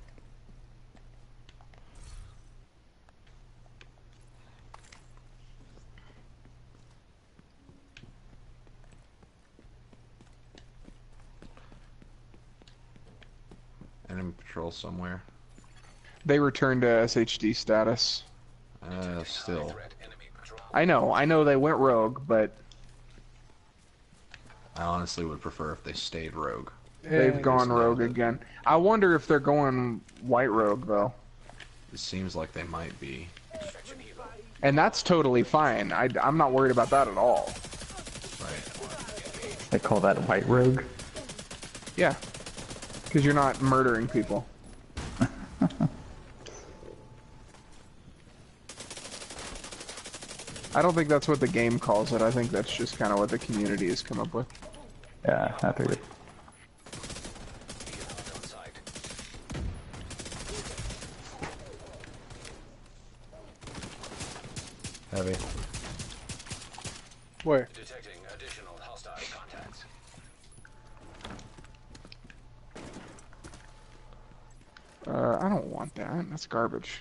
Enemy patrol somewhere. They returned to SHD status. Still. Threat enemy patrol. I know they went rogue, but I honestly would prefer if they stayed rogue. they've gone rogue again. I wonder if they're going white rogue, though. It seems like they might be. Extraction helo. And that's totally fine. I'm not worried about that at all. Right. They call that white rogue. Yeah. Because you're not murdering people. I don't think that's what the game calls it. I think that's just kind of what the community has come up with. Yeah, I figured. Heavy. Where? Detecting additional hostile contacts. I don't want that. That's garbage.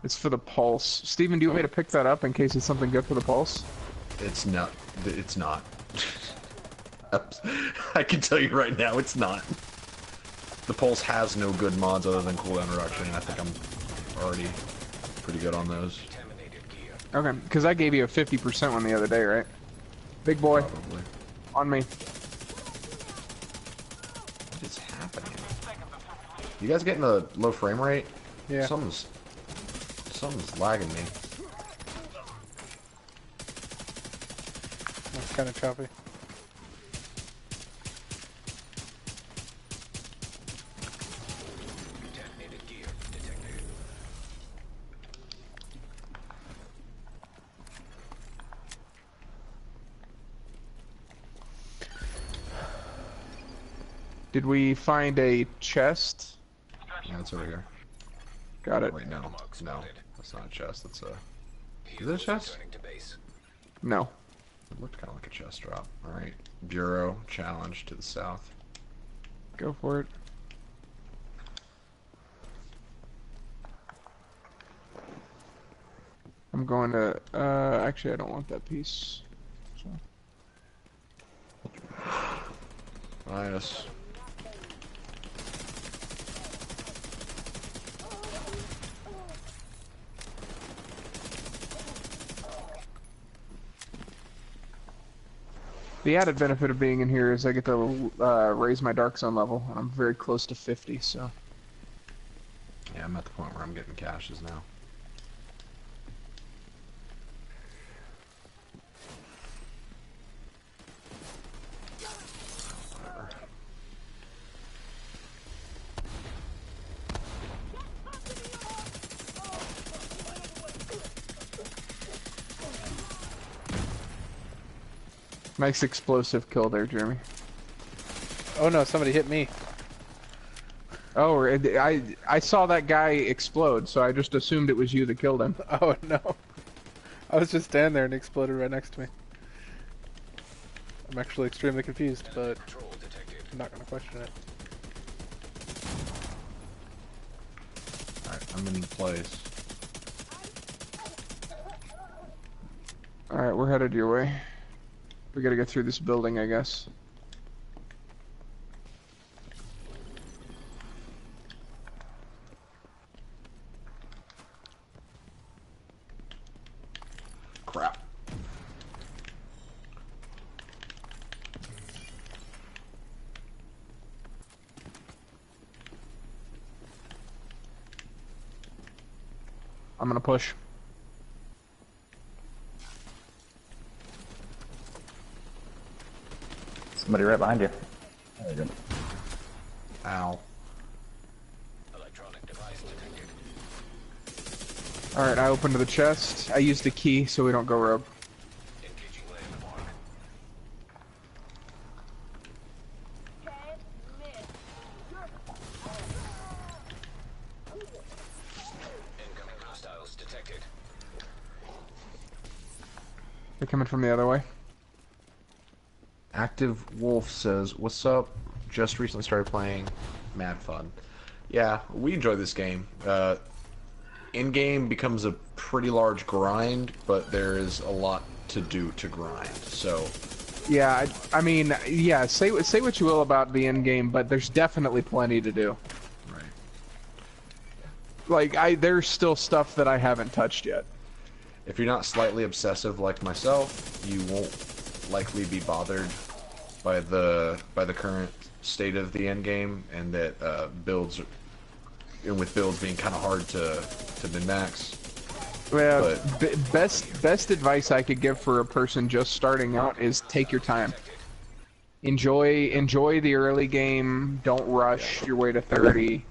It's for the pulse. Steven, do you want me to pick that up in case it's something good for the pulse? It's not. It's not. I can tell you right now, it's not. The Pulse has no good mods other than cooldown reduction, and I think I'm already pretty good on those. Okay, because I gave you a 50% one the other day, right? Big boy. Probably. On me. What is happening? You guys getting a low frame rate? Yeah. Something's lagging me. That's kind of choppy. Detonated gear detected. Did we find a chest? Yeah, it's over here. Got it. Wait, no, that's not a chest. That's a. Is it a chest? Returning to base. No. It looked kind of like a chest drop. All right, Bureau challenge to the south. Go for it. I'm going to, actually I don't want that piece. So. Minus. The added benefit of being in here is I get to raise my Dark Zone level, and I'm very close to 50, so. Yeah, I'm at the point where I'm getting caches now. Whatever. Nice explosive kill there, Jeremy. Oh no, somebody hit me. Oh, I saw that guy explode, so I just assumed it was you that killed him. Oh no. I was just standing there and he exploded right next to me. I'm actually extremely confused, but I'm not gonna question it. Alright, I'm in place. Alright, we're headed your way. We gotta get through this building, I guess. Crap. I'm gonna push. Somebody right behind you. There you go. Ow. Electronic device detected. Alright, I opened the chest. I used a key so we don't go rogue. Engaging landmark. Incoming hostiles detected. They're coming from the other way. Active Wolf says, "What's up? Just recently started playing. Mad fun. Yeah, we enjoy this game. In-game becomes a pretty large grind, but there is a lot to do to grind. So, Yeah, I mean, yeah, say what you will about the end game, but there's definitely plenty to do. right. Like, there's still stuff that I haven't touched yet. If you're not slightly obsessive like myself, you won't likely be bothered by the current state of the end game, and that builds, and with builds being kind of hard to min-max. Well, best advice I could give for a person just starting out is take your time. Enjoy the early game. Don't rush your way to 30.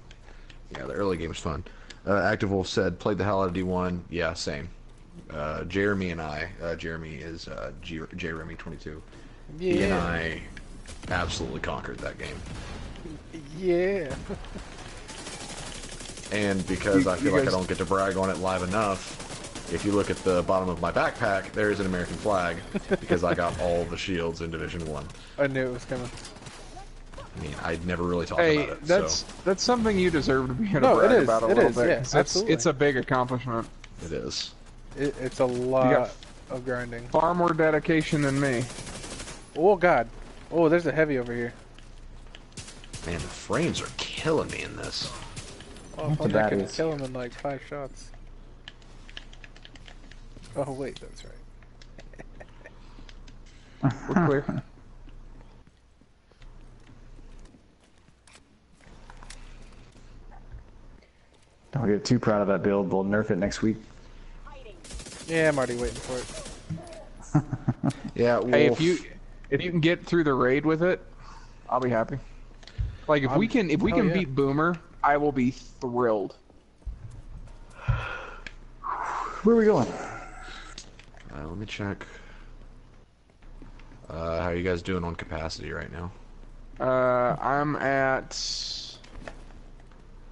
Yeah, the early game is fun. Active Wolf said, played the hell out of D1. Yeah, same. Jeremy and I, Jeremy is JRemy22. Yeah. He and I absolutely conquered that game. Yeah. And because I feel like I guys- don't get to brag on it live enough, if you look at the bottom of my backpack, there is an American flag because I got all the shields in Division 1. I knew it was coming. I mean, I'd never really talked Hey, about it. that's something you deserve to be able to No, it brag is, about a it little is, bit. yeah, 'cause absolutely. it's a big accomplishment. It is. It's a lot of grinding. Far more dedication than me. Oh god. Oh, there's a heavy over here. Man, the frames are killing me in this. Oh, if only I could baddies. kill him in like 5 shots. Oh wait, that's right. We're clear. Don't get too proud of that build. They'll nerf it next week. Yeah, I'm already waiting for it. Yeah, Wolf. Hey, if you can get through the raid with it, I'll be happy. Like if we can hell yeah. beat Boomer, I will be thrilled. Where are we going? Let me check. How are you guys doing on capacity right now? I'm at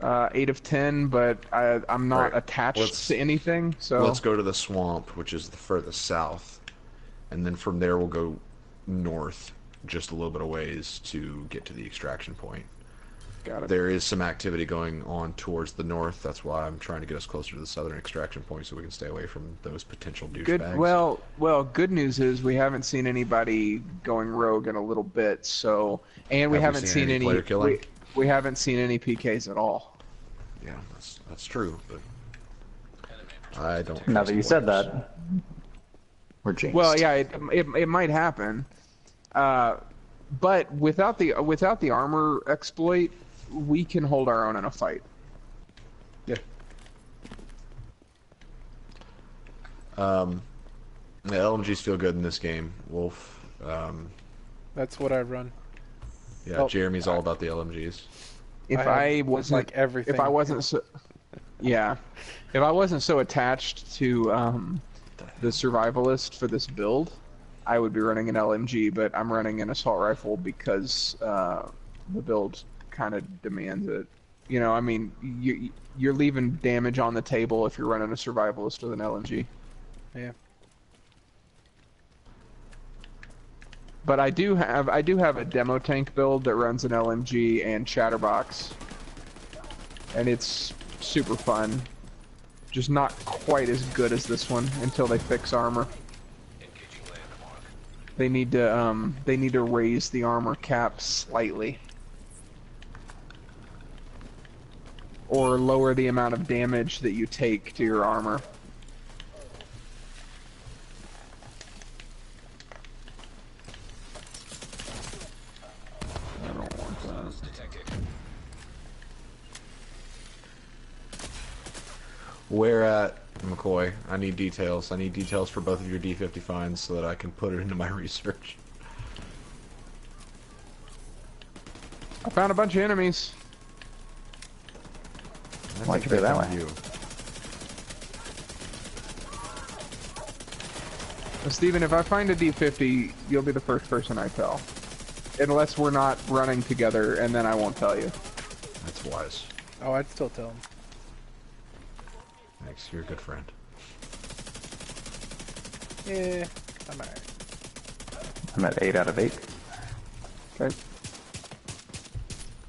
8 of 10, but I'm not Right. attached to anything. So Let's go to the swamp, which is the furthest south, and then from there we'll go north just a little bit of ways to get to the extraction point. got it. There is some activity going on towards the north. That's why I'm trying to get us closer to the southern extraction point so we can stay away from those potential Good. douchebags. Well. Good news is we haven't seen anybody going rogue in a little bit. So, and we Have we haven't seen seen any player killing? we haven't seen any PKs at all. Yeah, that's true, but I don't. Now trust that you said players. that, we're jinxed. Well, yeah, it might happen, but without the armor exploit, we can hold our own in a fight. Yeah. The LMGs feel good in this game, Wolf. That's what I run. Yeah, Oh, Jeremy's all about the LMGs. If I I, have, wasn't like, everything. if I wasn't so, yeah, if I wasn't so attached to the survivalist for this build, I would be running an LMG. But I'm running an assault rifle because the build kind of demands it. You know, I mean, you're leaving damage on the table if you're running a survivalist with an LMG. Yeah. But I do have a demo tank build that runs an LMG and Chatterbox, and it's super fun. Just not quite as good as this one until they fix armor. They need to raise the armor cap slightly, or lower the amount of damage that you take to your armor. I don't want that. Detected. Where at, McCoy? I need details. I need details for both of your D50 finds so that I can put it into my research. I found a bunch of enemies. I Why'd think you go they that found way? you. Steven, if I find a D50, you'll be the first person I tell. Unless we're not running together, and then I won't tell you. That's wise. Oh, I'd still tell him. Thanks. You're a good friend. Yeah, I'm alright. I'm at 8 out of 8. Okay.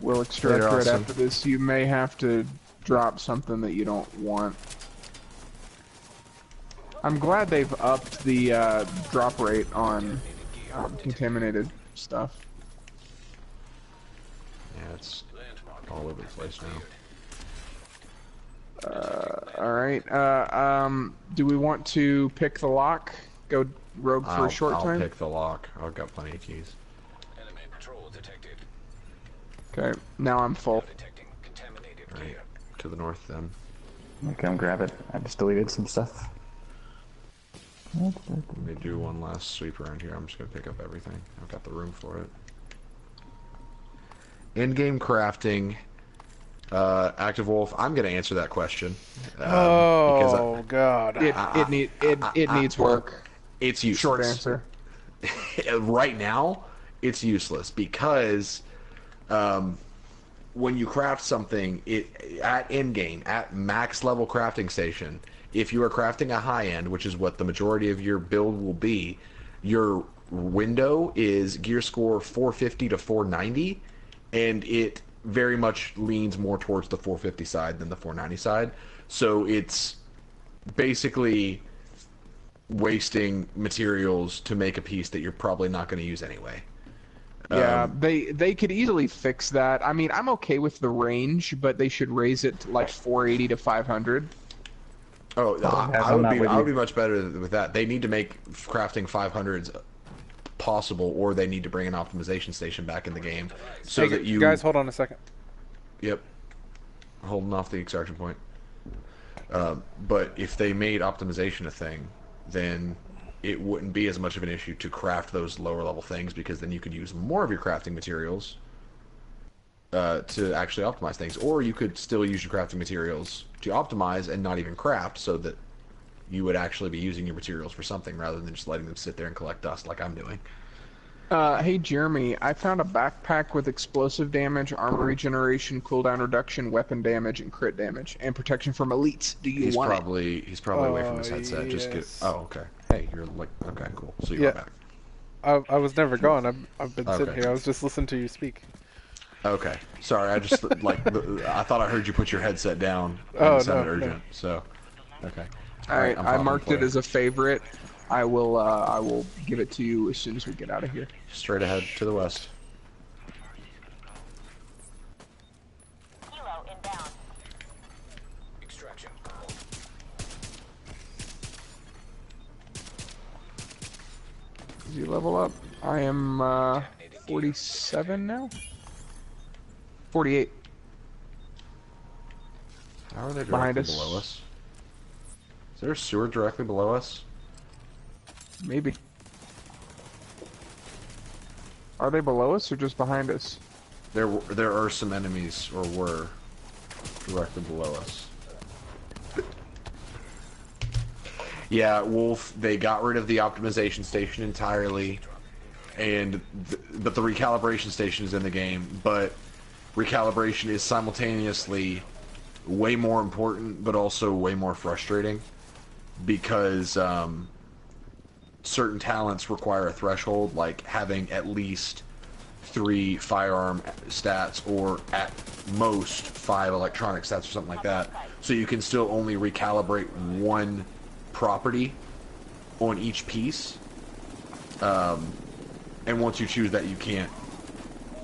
We'll extract Later, right awesome. after this. You may have to drop something that you don't want. I'm glad they've upped the drop rate on contaminated stuff. Yeah, it's all over the place now. Alright, do we want to pick the lock? Go rogue for a short I'll time? pick the lock. I've got plenty of keys. Enemy patrol detected. Okay, now I'm full. Detecting contaminated Right. gear. To the north then. Come grab it. I just deleted some stuff. Let me do one last sweep around here. I'm just gonna pick up everything. I've got the room for it. In-game crafting, Active Wolf. I'm going to answer that question. Oh God. It needs work. It's useless. Short answer. Right now, it's useless because when you craft something, at in-game, at max level crafting station, if you are crafting a high-end, which is what the majority of your build will be, your window is gear score 450 to 490, and it very much leans more towards the 450 side than the 490 side. So it's basically wasting materials to make a piece that you're probably not going to use anyway. Yeah, they could easily fix that. I mean, I'm okay with the range, but they should raise it to like 480 to 500. Oh, I would be much better with that. They need to make crafting 500s possible, or they need to bring an optimization station back in the game so that you guys hold on a second. Yep, holding off the extraction point. But if they made optimization a thing, then it wouldn't be as much of an issue to craft those lower level things, because then you could use more of your crafting materials to actually optimize things, or you could still use your crafting materials to optimize and not even craft, so that you would actually be using your materials for something rather than just letting them sit there and collect dust like I'm doing. Hey Jeremy, I found a backpack with explosive damage, armor regeneration, cooldown reduction, weapon damage, and crit damage, and protection from elites. Do you want it? He's probably away from his headset. Yes. Just get. Oh, okay. Hey, you're like, okay, cool. So you're back. I was never gone. I've been sitting here. I was just listening to you speak. Okay. Sorry, I just I thought I heard you put your headset down. And it sounded urgent. So, okay. All right, I marked it as a favorite. I will give it to you as soon as we get out of here. Straight ahead to the west. Kilo inbound. Extraction. Does he level up? I am 47 now? 48. How are they Behind directly us. below us? Is there a sewer directly below us? Maybe. Are they below us or just behind us? There are some enemies, or were, directly below us. Yeah, Wolf, they got rid of the optimization station entirely, but the recalibration station is in the game, but recalibration is simultaneously way more important, but also way more frustrating, because certain talents require a threshold, like having at least 3 firearm stats, or at most 5 electronic stats, or something like that. So you can still only recalibrate one property on each piece. And once you choose that, you can't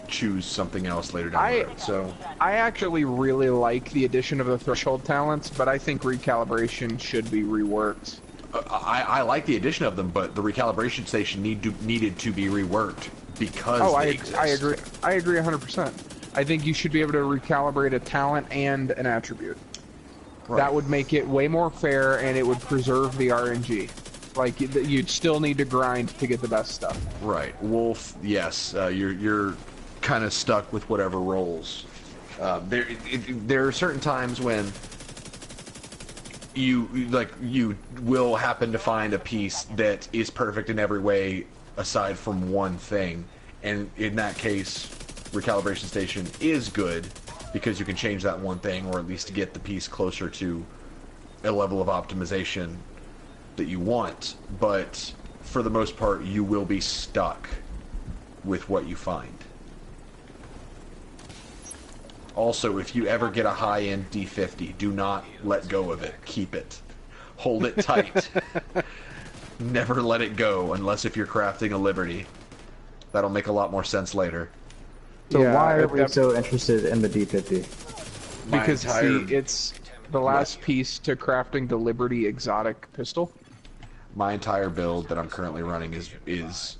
choose something else later down the road. So I actually really like the addition of the threshold talents, but I think recalibration should be reworked. I like the addition of them, but the recalibration station needed to be reworked because they exist. I agree 100%. I think you should be able to recalibrate a talent and an attribute. Right. That would make it way more fair, and it would preserve the RNG. Like, you'd still need to grind to get the best stuff. Right. Wolf, yes, you're kind of stuck with whatever rolls. There are certain times when you will happen to find a piece that is perfect in every way aside from one thing, and in that case recalibration station is good because you can change that one thing, or at least get the piece closer to a level of optimization that you want. But for the most part, you will be stuck with what you find. Also, if you ever get a high-end D50, do not let go of it. Keep it. Hold it tight. Never let it go, unless if you're crafting a Liberty. That'll make a lot more sense later. So why are we so interested in the D50? Because, see, it's the last piece to crafting the Liberty exotic pistol. My entire build that I'm currently running is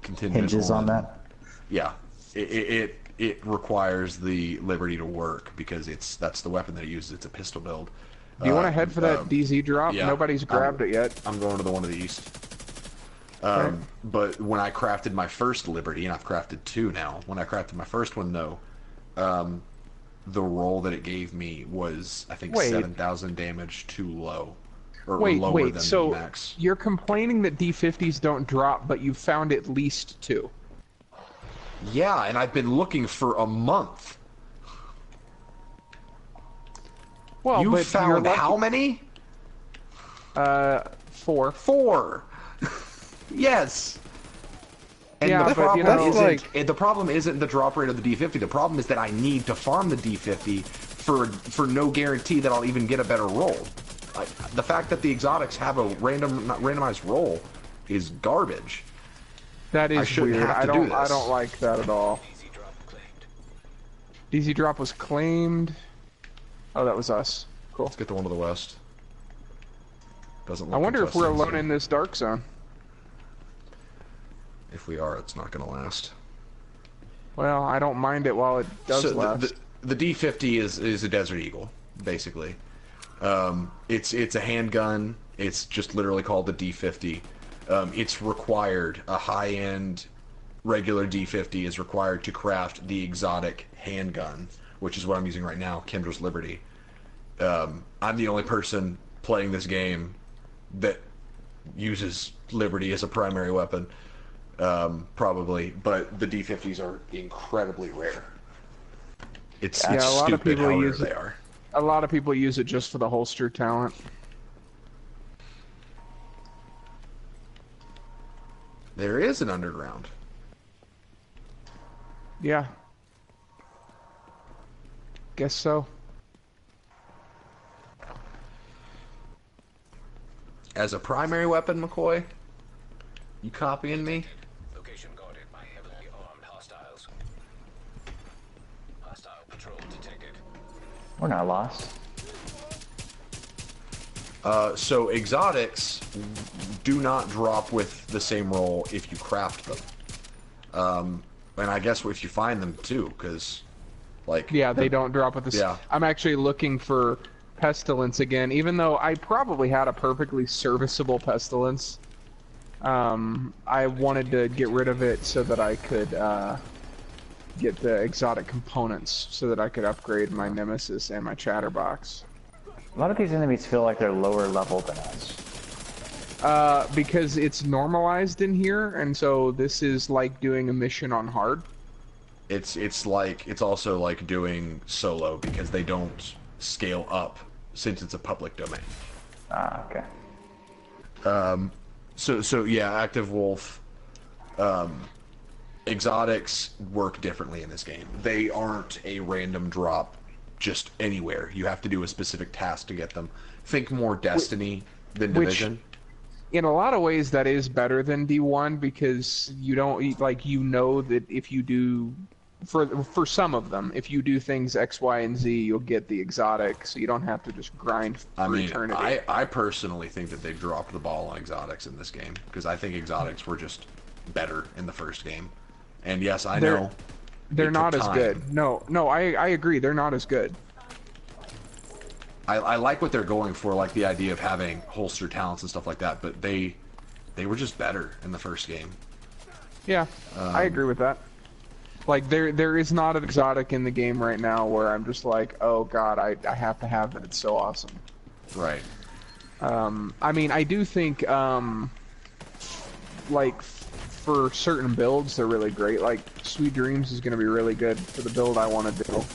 contingent hinges on that? Yeah. It requires the Liberty to work, because that's the weapon that it uses. It's a pistol build. Do you want to head for that DZ drop? Yeah, Nobody's grabbed it yet. I'm going to the one to the east. But when I crafted my first Liberty, and I've crafted 2 now, when I crafted my first one, though, the roll that it gave me was, I think, 7,000 damage too low. Or lower than so max. You're complaining that D50s don't drop, but you found at least 2. Yeah, and I've been looking for a month. Well, you but found how many? 4. 4. Yes. And Yeah, the but, problem you know, isn't the problem isn't the drop rate of the D50. The problem is that I need to farm the D50 for no guarantee that I'll even get a better roll. The fact that the exotics have a randomized roll is garbage. That is weird. I this. don't like that at all. DZ drop was claimed. Oh, that was us. Cool. Let's get the one to the west. Doesn't look I wonder if we're contested, alone in this dark zone. If we are, it's not going to last. Well, I don't mind it while it does last. The D50 is a Desert Eagle, basically. It's a handgun. It's just literally called the D50. It's required. A high-end regular D50 is required to craft the exotic handgun, which is what I'm using right now, Kendra's Liberty. I'm the only person playing this game that uses Liberty as a primary weapon, probably, but the D50s are incredibly rare. It's a lot of stupid people how rare use they it. are. A lot of people use it just for the holster talent. There is an underground. Yeah. Guess so. As a primary weapon, McCoy, you copying me? Location guarded by heavily armed hostiles. Hostile patrol detected. We're not lost. So exotics do not drop with the same roll if you craft them. And I guess if you find them too, because, like... Yeah, they don't drop with this. Yeah. I'm actually looking for Pestilence again, even though I probably had a perfectly serviceable Pestilence. I wanted to get rid of it so that I could get the exotic components so that I could upgrade my Nemesis and my Chatterbox. A lot of these enemies feel like they're lower level than us. Because it's normalized in here, and so this is like doing a mission on hard. It's also like doing solo because they don't scale up since it's a public domain. Ah, okay. So yeah, Active Wolf, exotics work differently in this game. They aren't a random drop just anywhere. You have to do a specific task to get them. Think more Destiny than Division. In a lot of ways, that is better than D1 because you don't you know that if you do for some of them, if you do things X, Y, and Z, you'll get the exotic, so you don't have to just grind for eternity. I personally think that they dropped the ball on exotics in this game because I think exotics were just better in the first game. And yes, I know they're not as good. No, I agree. They're not as good. I like what they're going for, like the idea of having holster talents and stuff like that, but they were just better in the first game. Yeah, I agree with that. Like, there is not an exotic in the game right now where I'm just like, oh god, I have to have it. It's so awesome. Right. I mean, I do think, like, for certain builds, they're really great. Like, Sweet Dreams is going to be really good for the build I want to do. Right.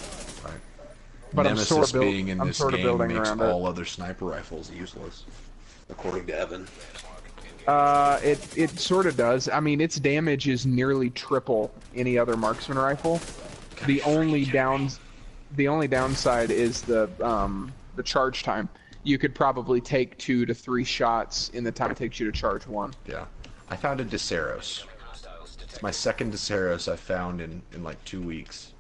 But Nemesis being in I'm this sort of game building makes around all other sniper rifles useless, according to Evan. It sort of does. I mean, its damage is nearly triple any other marksman rifle. The only downside is the charge time. You could probably take 2 to 3 shots in the time it takes you to charge 1. Yeah. I found a Desceros. It's my second Desceros I found in like 2 weeks.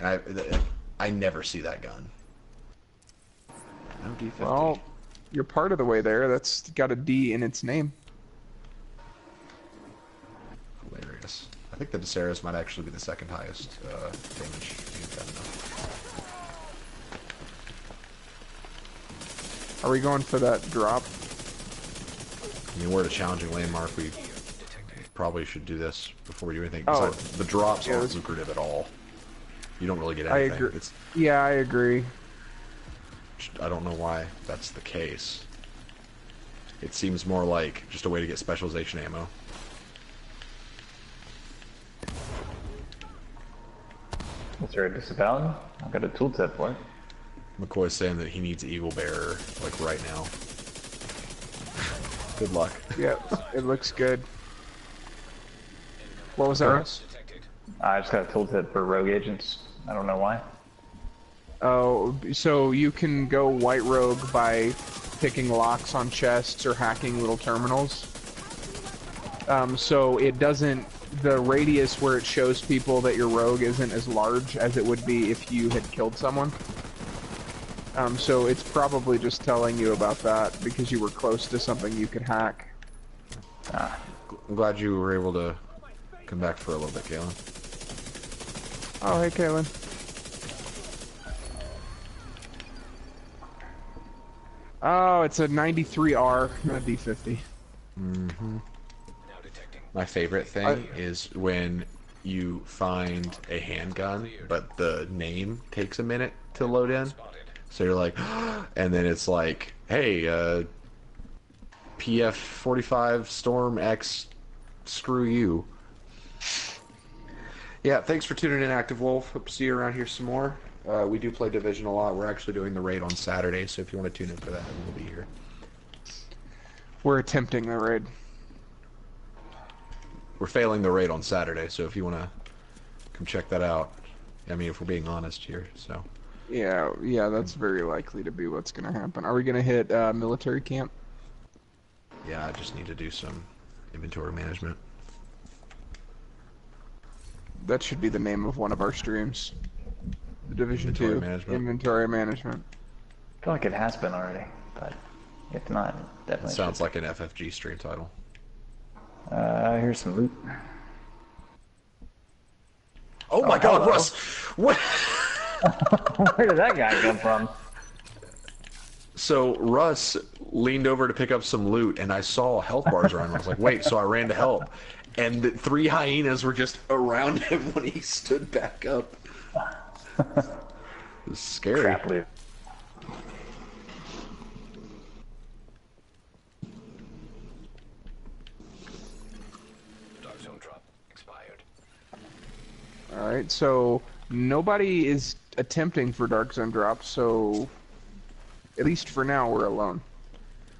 And I never see that gun. No D50. Well, you're part of the way there. That's got a D in its name. Hilarious. I think the Desceros might actually be the second highest damage gun. Are we going for that drop? I mean, we're at a challenging landmark. We probably should do this before we do anything. Oh, The drops yeah, aren't lucrative at all. You don't really get I anything. agree. Yeah, I agree. I don't know why that's the case. It seems more like just a way to get specialization ammo. Is there a disavowal? I've got a tooltip for it. McCoy's saying that he needs Eagle Bearer, like, right now. Good luck. Yep, it looks good. What was that, Russ? I just got a tooltip for rogue agents. I don't know why. Oh, so you can go white rogue by picking locks on chests or hacking little terminals. So it doesn't, the radius where it shows people that your rogue isn't as large as it would be if you had killed someone. So it's probably just telling you about that because you were close to something you could hack. I'm glad you were able to come back for a little bit, Galen. Oh, hey, Kaylin. Oh, it's a 93R, not a D50. Mm-hmm. My favorite thing is when you find a handgun, but the name takes a minute to load in. So you're like, and then it's like, hey, PF-45 Storm X, screw you. Yeah, thanks for tuning in, Active Wolf. Hope to see you around here some more. We do play Division a lot. We're actually doing the raid on Saturday, so if you want to tune in for that, we'll be here. We're attempting the raid. We're failing the raid on Saturday, so if you want to come check that out. I mean, if we're being honest here, so. Yeah, that's very likely to be what's going to happen. Are we going to hit military camp? Yeah, I just need to do some inventory management. That should be the name of one of our streams. The Division 2 Inventory Management. I feel like it has been already, but if not, it definitely sounds like an FFG stream title. Here's some loot. Oh my God, Russ! What? Where did that guy come from? So Russ leaned over to pick up some loot, and I saw health bars around him. I was like, wait, so I ran to help. And the 3 hyenas were just around him when he stood back up. It was scary. Crap loot. Dark zone drop expired. Alright, so nobody is attempting for Dark Zone drops, so at least for now we're alone.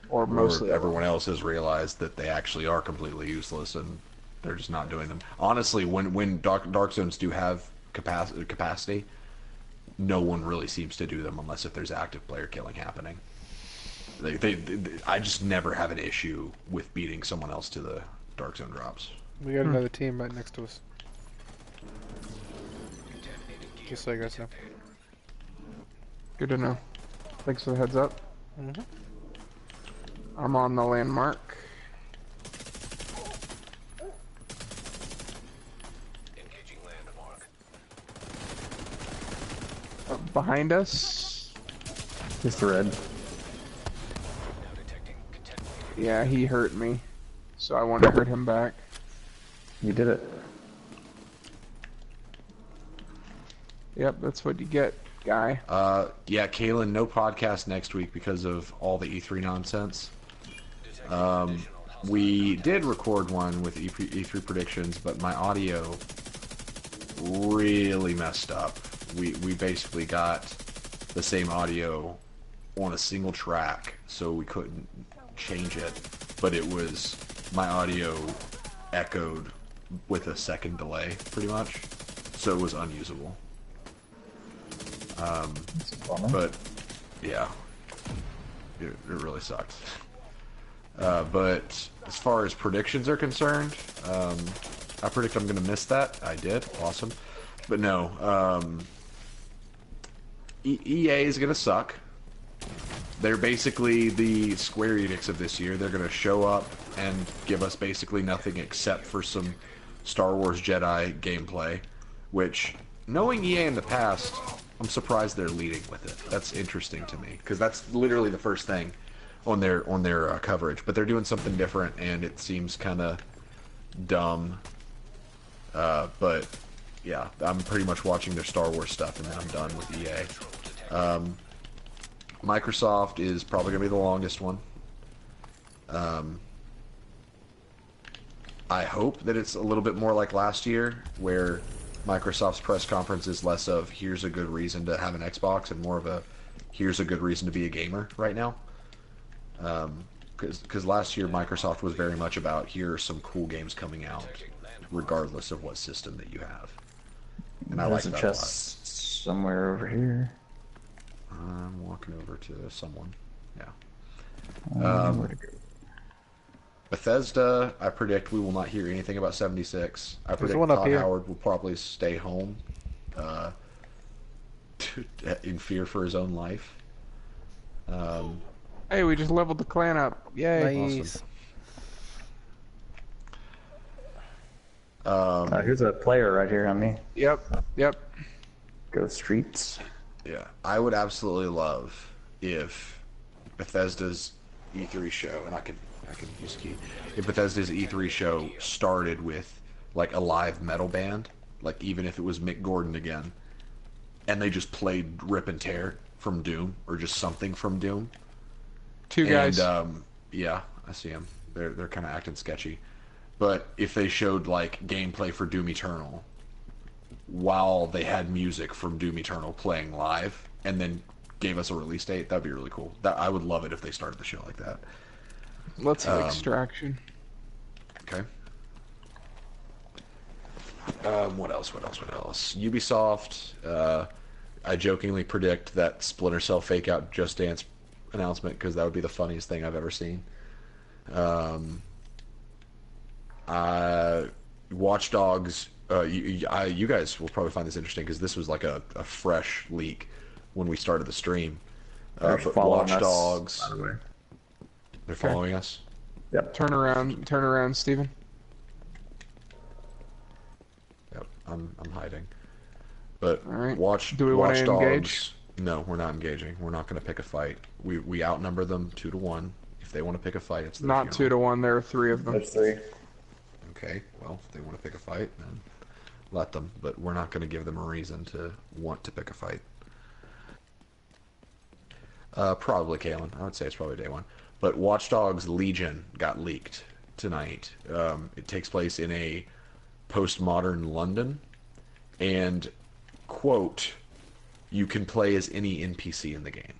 Or mostly everyone else has realized that they actually are completely useless and they're just not doing them. Honestly, when dark zones do have capacity, no one really seems to do them unless if there's active player killing happening. I just never have an issue with beating someone else to the dark zone drops. We got another team right next to us. Just so you guys know. Good to know. Thanks for the heads up. I'm on the landmark. Engaging landmark. Behind us. Just the red. Now detecting contaminated. Yeah, he hurt me. So I want to hurt him back. You did it. Yep, that's what you get, guy. Yeah, Kalen, no podcast next week because of all the E3 nonsense. We did record one with E3 predictions, but my audio really messed up. We basically got the same audio on a single track, so we couldn't change it, but it was, my audio echoed with a second delay, pretty much, so it was unusable. But yeah, it really sucked. But as far as predictions are concerned, I predict I'm gonna miss that. I did, awesome. But no, EA is gonna suck. They're basically the Square Enix of this year. They're gonna show up and give us basically nothing except for some Star Wars Jedi gameplay, which, knowing EA in the past, I'm surprised they're leading with it. That's interesting to me, because that's literally the first thing on their coverage. But they're doing something different, and it seems kind of dumb. But yeah, I'm pretty much watching their Star Wars stuff, and then I'm done with EA. Microsoft is probably gonna be the longest one. I hope that it's a little bit more like last year, where Microsoft's press conference is less of here's a good reason to have an Xbox and more of a here's a good reason to be a gamer right now. Because last year Microsoft was very much about here are some cool games coming out, regardless of what system that you have. And I like There's a that a lot. chest somewhere over here. I'm walking over to someone. Yeah. Where to go? Bethesda, I predict we will not hear anything about 76. I predict one up Todd here. Howard will probably stay home in fear for his own life. Hey, we just leveled the clan up. Yay. Nice. Awesome. Here's a player right here on me. Yep. Go streets. Yeah, I would absolutely love if Bethesda's E3 show, and I can use key. If Bethesda's E3 show started with like a live metal band, like even if it was Mick Gordon again, and they just played Rip and Tear from Doom or just something from Doom. Two guys. And yeah, I see them. They're kind of acting sketchy. But if they showed like gameplay for Doom Eternal while they had music from Doom Eternal playing live and then gave us a release date, that'd be really cool. I would love it if they started the show like that. Let's have Extraction. Okay. What else? Ubisoft. I jokingly predict that Splinter Cell fake out Just Dance announcement because that would be the funniest thing I've ever seen. Watch Dogs. You guys will probably find this interesting because this was like a fresh leak when we started the stream. But Watch Dogs. By the way. They're following us. Yep. Turn around, Steven. Yep, I'm hiding. But All right. Watch Do we want to Dogs. engage? No, we're not engaging. We're not going to pick a fight. We outnumber them 2-1. If they want to pick a fight, it's their Not funeral. 2-1. There are 3 of them. There's 3. Okay, well, if they want to pick a fight, then let them. But we're not going to give them a reason to want to pick a fight. Probably Kalen. I would say it's probably day 1. But Watch Dogs Legion got leaked tonight. It takes place in a postmodern London, and quote, you can play as any NPC in the game.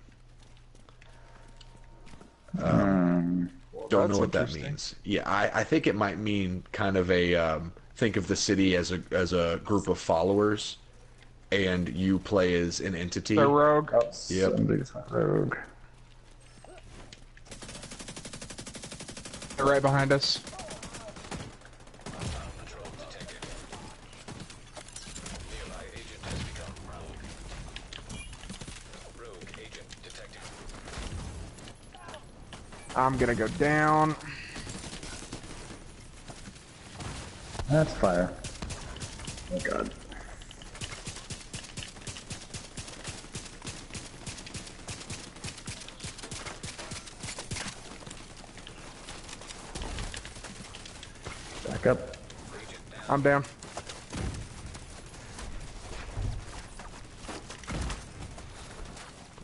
Don't know what that means. Yeah, I think it might mean kind of a think of the city as a group of followers, and you play as an entity. The rogue. Oh, Yep. somebody's a rogue. They're right behind us. Control detected. Nearby agent has become rogue. Rogue agent detected. I'm gonna go down. That's fire. Oh god. Back up. I'm down.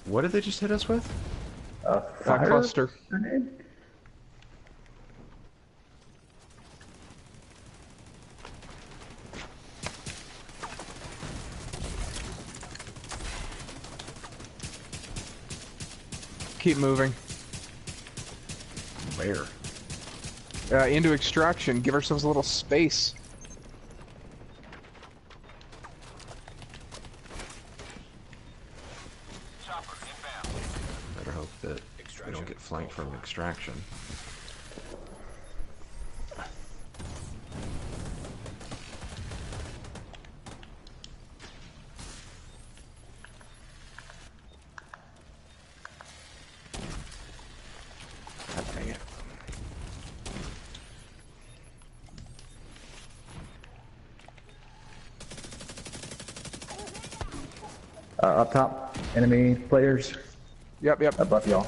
What did they just hit us with? Fire Cluster. grenade? Keep moving. Where? Into extraction. Give ourselves a little space. Chopper inbound. Better hope that we don't get flanked from extraction. God dang it. Up top, enemy players Yep. above y'all.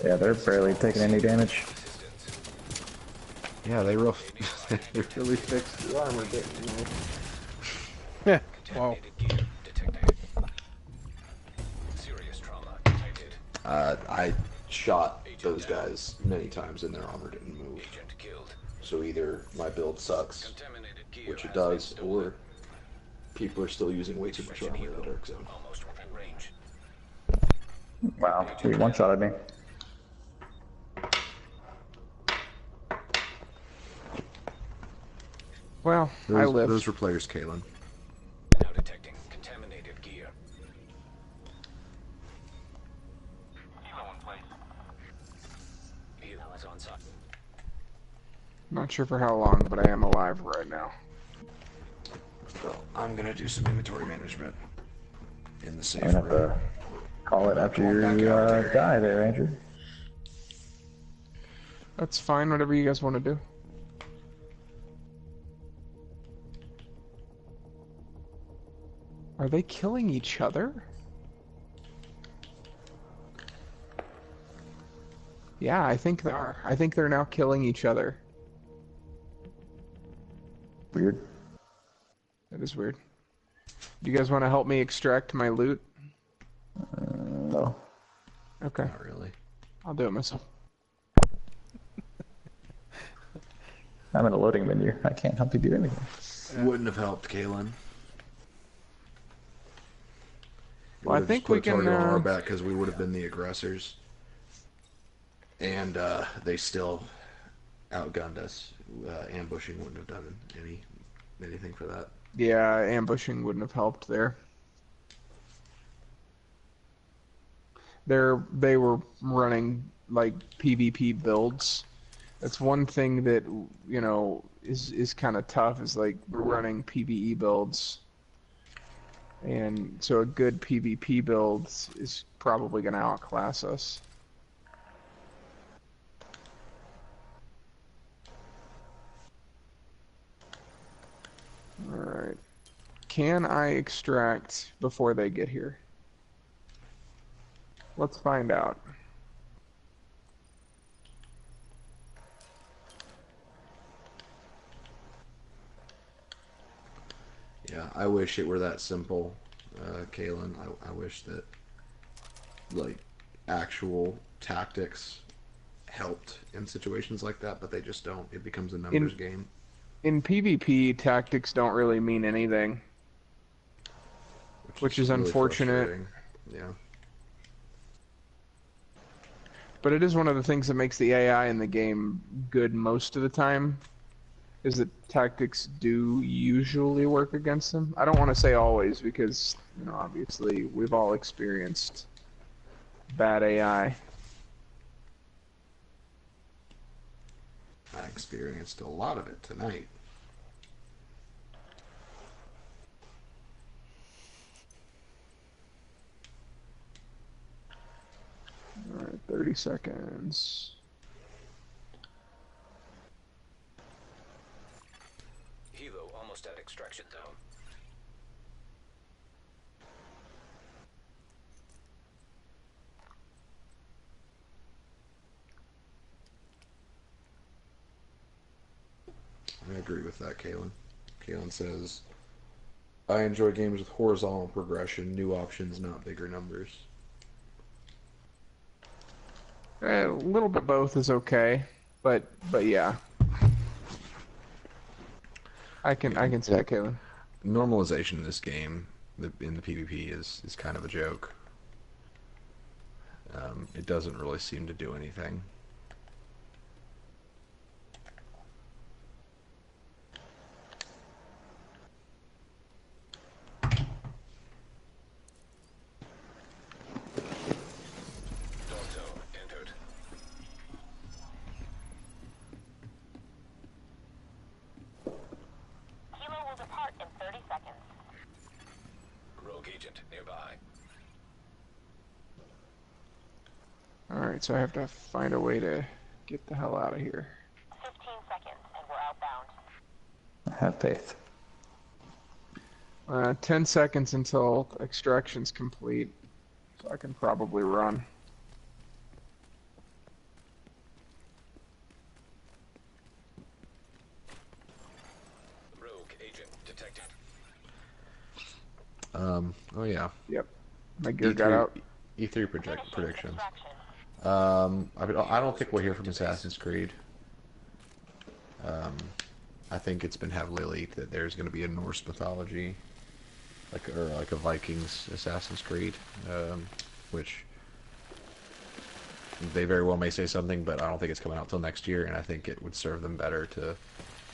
Yeah, they're barely taking any damage. Yeah, they they really fixed the armor, didn't they? Yeah. Wow. Contaminated gear detected. Serious trauma detected. I shot those guys many times and their armor didn't move. Agent killed. So either my build sucks, Contaminated gear which it has does, been stolen. or people are still using way too much armor in the Dark Zone. Almost within range. Wow, he one-shotted me. Well, I live. Those were players, Kalen. Now detecting contaminated gear. Helo in place. Helo is on site. Not sure for how long, but I am alive right now. So I'm gonna do some inventory management in the safe I'm gonna have room. to call it after you Back out there. die there, Andrew. That's fine, whatever you guys want to do. Are they killing each other? Yeah, I think they are. I think they're now killing each other. Weird. That is weird. Do you guys want to help me extract my loot? No. Okay, Not really. I'll do it myself. I'm in a loading menu. I can't help you do anything. Wouldn't have helped, Kalen. Well, I think we can. Target on our back because we would have been the aggressors, and they still outgunned us. Ambushing wouldn't have done anything for that. Yeah, ambushing wouldn't have helped there. They were running like PvP builds. That's one thing that is kind of tough. Is like we're running PvE builds. And so a good PvP build is probably going to outclass us. Alright. Can I extract before they get here? Let's find out. Yeah, I wish it were that simple, Kalen. I wish that, like, actual tactics helped in situations like that, but they just don't. It becomes a numbers game. In PvP, tactics don't really mean anything. Which is really unfortunate. frustrating. Yeah. But it is one of the things that makes the AI in the game good most of the time. Is that tactics do usually work against them. I don't want to say always because, obviously we've all experienced bad AI. I experienced a lot of it tonight. Alright, 30 seconds. Helo almost at extraction zone. I agree with that, Kalen. Kalen says, I enjoy games with horizontal progression, new options, not bigger numbers. A little bit both is okay, but yeah. I can see that, Kalen. Normalization in this game, in the PvP, is kind of a joke. It doesn't really seem to do anything. Entered. Kilo will depart in 30 seconds. Rogue agent nearby. Alright, so I have to find a way to get the hell out of here. 15 seconds and we're outbound. Have faith. 10 seconds until extraction's complete, so I can probably run. Oh yeah. Yep. My gear got E3 out. E3 predictions. I don't think we'll hear from Assassin's Creed. I think it's been heavily leaked that there's going to be a Norse mythology, like a Vikings Assassin's Creed, which they very well may say something, but I don't think it's coming out till next year, and I think it would serve them better to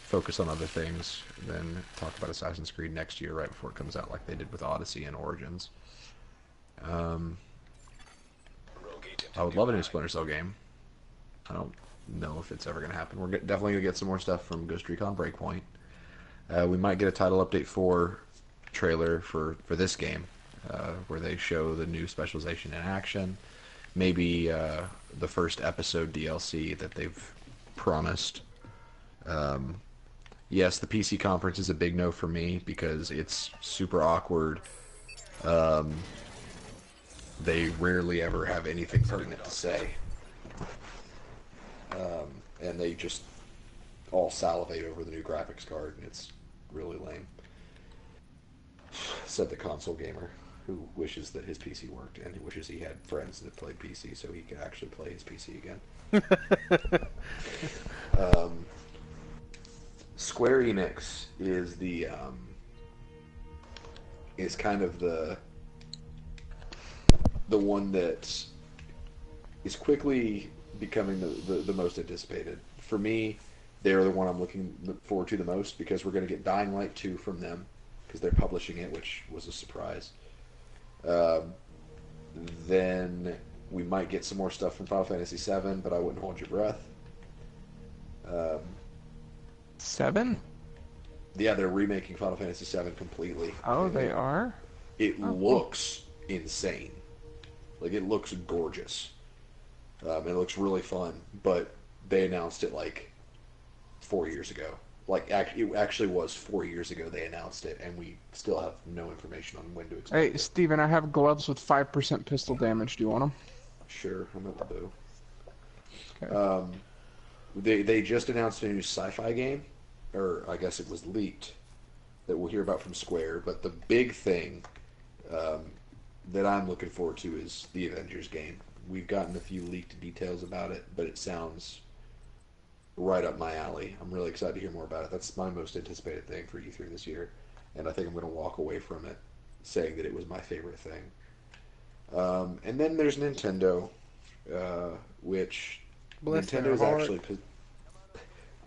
focus on other things than talk about Assassin's Creed next year right before it comes out, like they did with Odyssey and Origins. I would love a new Splinter Cell game. I don't know if it's ever going to happen. We're definitely going to get some more stuff from Ghost Recon Breakpoint. We might get a title update 4 trailer for this game, where they show the new specialization in action. Maybe the first episode DLC that they've promised. Yes, the PC conference is a big no for me because it's super awkward. They rarely ever have anything pertinent to say. And they just all salivate over the new graphics card, and it's really lame. Said the console gamer who wishes that his PC worked, and he wishes he had friends that played PC so he could actually play his PC again. Square Enix is is kind of the one that is quickly becoming the most anticipated. For me, they're the one I'm looking forward to the most because we're going to get Dying Light 2 from them because they're publishing it, which was a surprise. Then we might get some more stuff from Final Fantasy VII, but I wouldn't hold your breath. 7? Yeah, they're remaking Final Fantasy VII completely. Oh, they are? It looks insane. Like, it looks gorgeous. It looks really fun, but they announced it like 4 years ago. Like, it actually was 4 years ago they announced it, and we still have no information on when to expect Hey, it. Steven, I have gloves with 5% pistol damage. Do you want them? Sure, I'm at the boo. Okay. They just announced a new sci-fi game, or I guess it was leaked, that we'll hear about from Square. But the big thing that I'm looking forward to is the Avengers game. We've gotten a few leaked details about it, but it sounds right up my alley. I'm really excited to hear more about it. That's my most anticipated thing for E3 this year, and I think I'm going to walk away from it saying that it was my favorite thing. And then there's Nintendo, which Bless their Nintendo's heart. actually,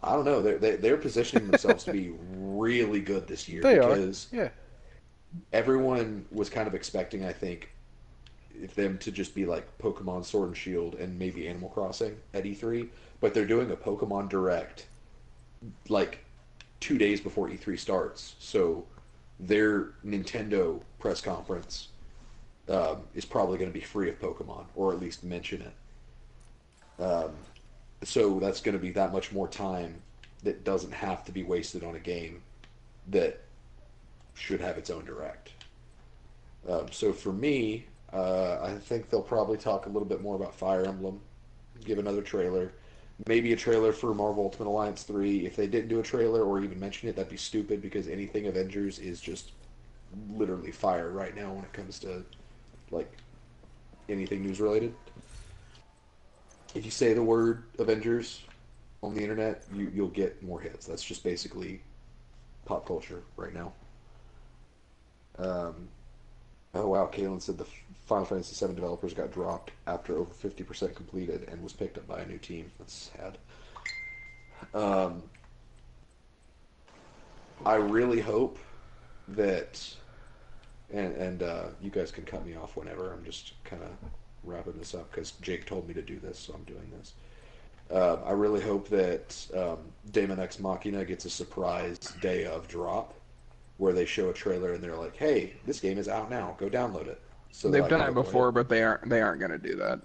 I don't know, they're positioning themselves to be really good this year They because are. Yeah. everyone was kind of expecting, I think, them to just be like Pokemon Sword and Shield and maybe Animal Crossing at E3, but they're doing a Pokemon Direct like 2 days before E3 starts. So their Nintendo press conference is probably going to be free of Pokemon, or at least mention it. So that's going to be that much more time that doesn't have to be wasted on a game that should have its own Direct. So for me, I think they'll probably talk a little bit more about Fire Emblem, give another trailer, maybe a trailer for Marvel Ultimate Alliance 3. If they didn't do a trailer or even mention it, that'd be stupid because anything Avengers is just literally fire right now when it comes to like anything news related. If you say the word Avengers on the internet, you'll get more hits. That's just basically pop culture right now. Oh wow, Kalen said the Final Fantasy VII developers got dropped after over 50% completed and was picked up by a new team. That's sad. I really hope that, and you guys can cut me off whenever. I'm just kind of wrapping this up because Jake told me to do this, so I'm doing this. I really hope that Daemon X Machina gets a surprise day of drop where they show a trailer and they're like, "Hey, this game is out now. Go download it." So They've done it before, but they aren't going to do that.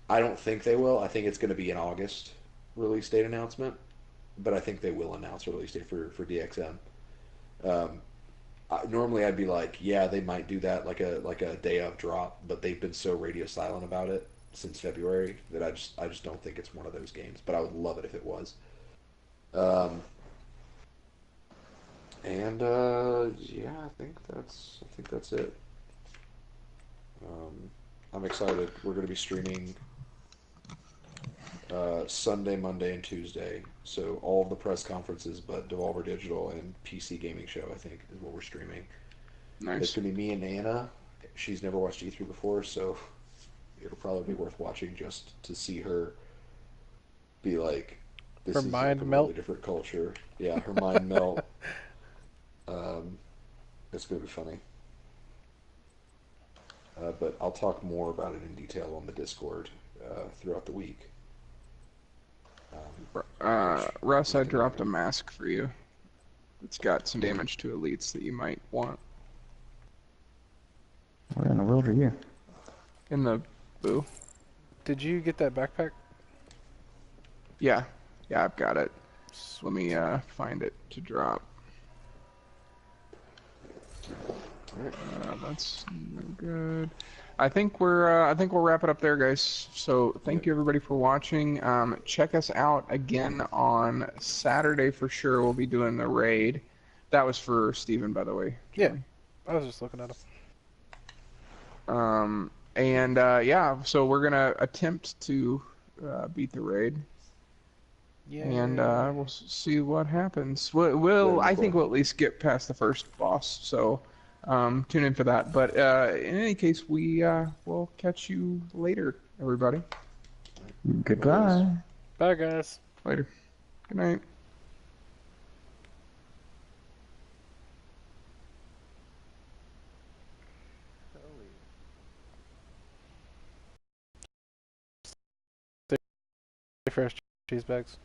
I don't think they will. I think it's going to be an August release date announcement, but I think they will announce a release date for DXM. Normally, I'd be like, yeah, they might do that like a day of drop, but they've been so radio silent about it since February that I just don't think it's one of those games. But I would love it if it was. And yeah, I think that's it. I'm excited. We're going to be streaming Sunday, Monday, and Tuesday. So all of the press conferences, but Devolver Digital and PC Gaming Show, I think, is what we're streaming. It's Nice. going to be me and Nana. She's never watched E3 before, so it'll probably be worth watching just to see her be like, this Her is like mind a melt. really different culture. Yeah, her mind melt. It's going to be funny. But I'll talk more about it in detail on the Discord throughout the week. Russ, I dropped a mask for you. It's got some damage to elites that you might want. Where in the world are you? In the boo. Did you get that backpack? Yeah. Yeah, I've got it. Let me find it to drop. That's no good. I think we'll wrap it up there, guys. So thank you everybody for watching. Check us out again on Saturday for sure. We'll be doing the raid. That was for Steven, by the way. Yeah. I was just looking at him. And yeah, so we're gonna attempt to beat the raid. Yeah. And we'll see what happens. I think we'll at least get past the first boss. So tune in for that. But in any case, we'll catch you later, everybody. Goodbye. Bye, guys. Later. Good night. Stay fresh, cheese bags.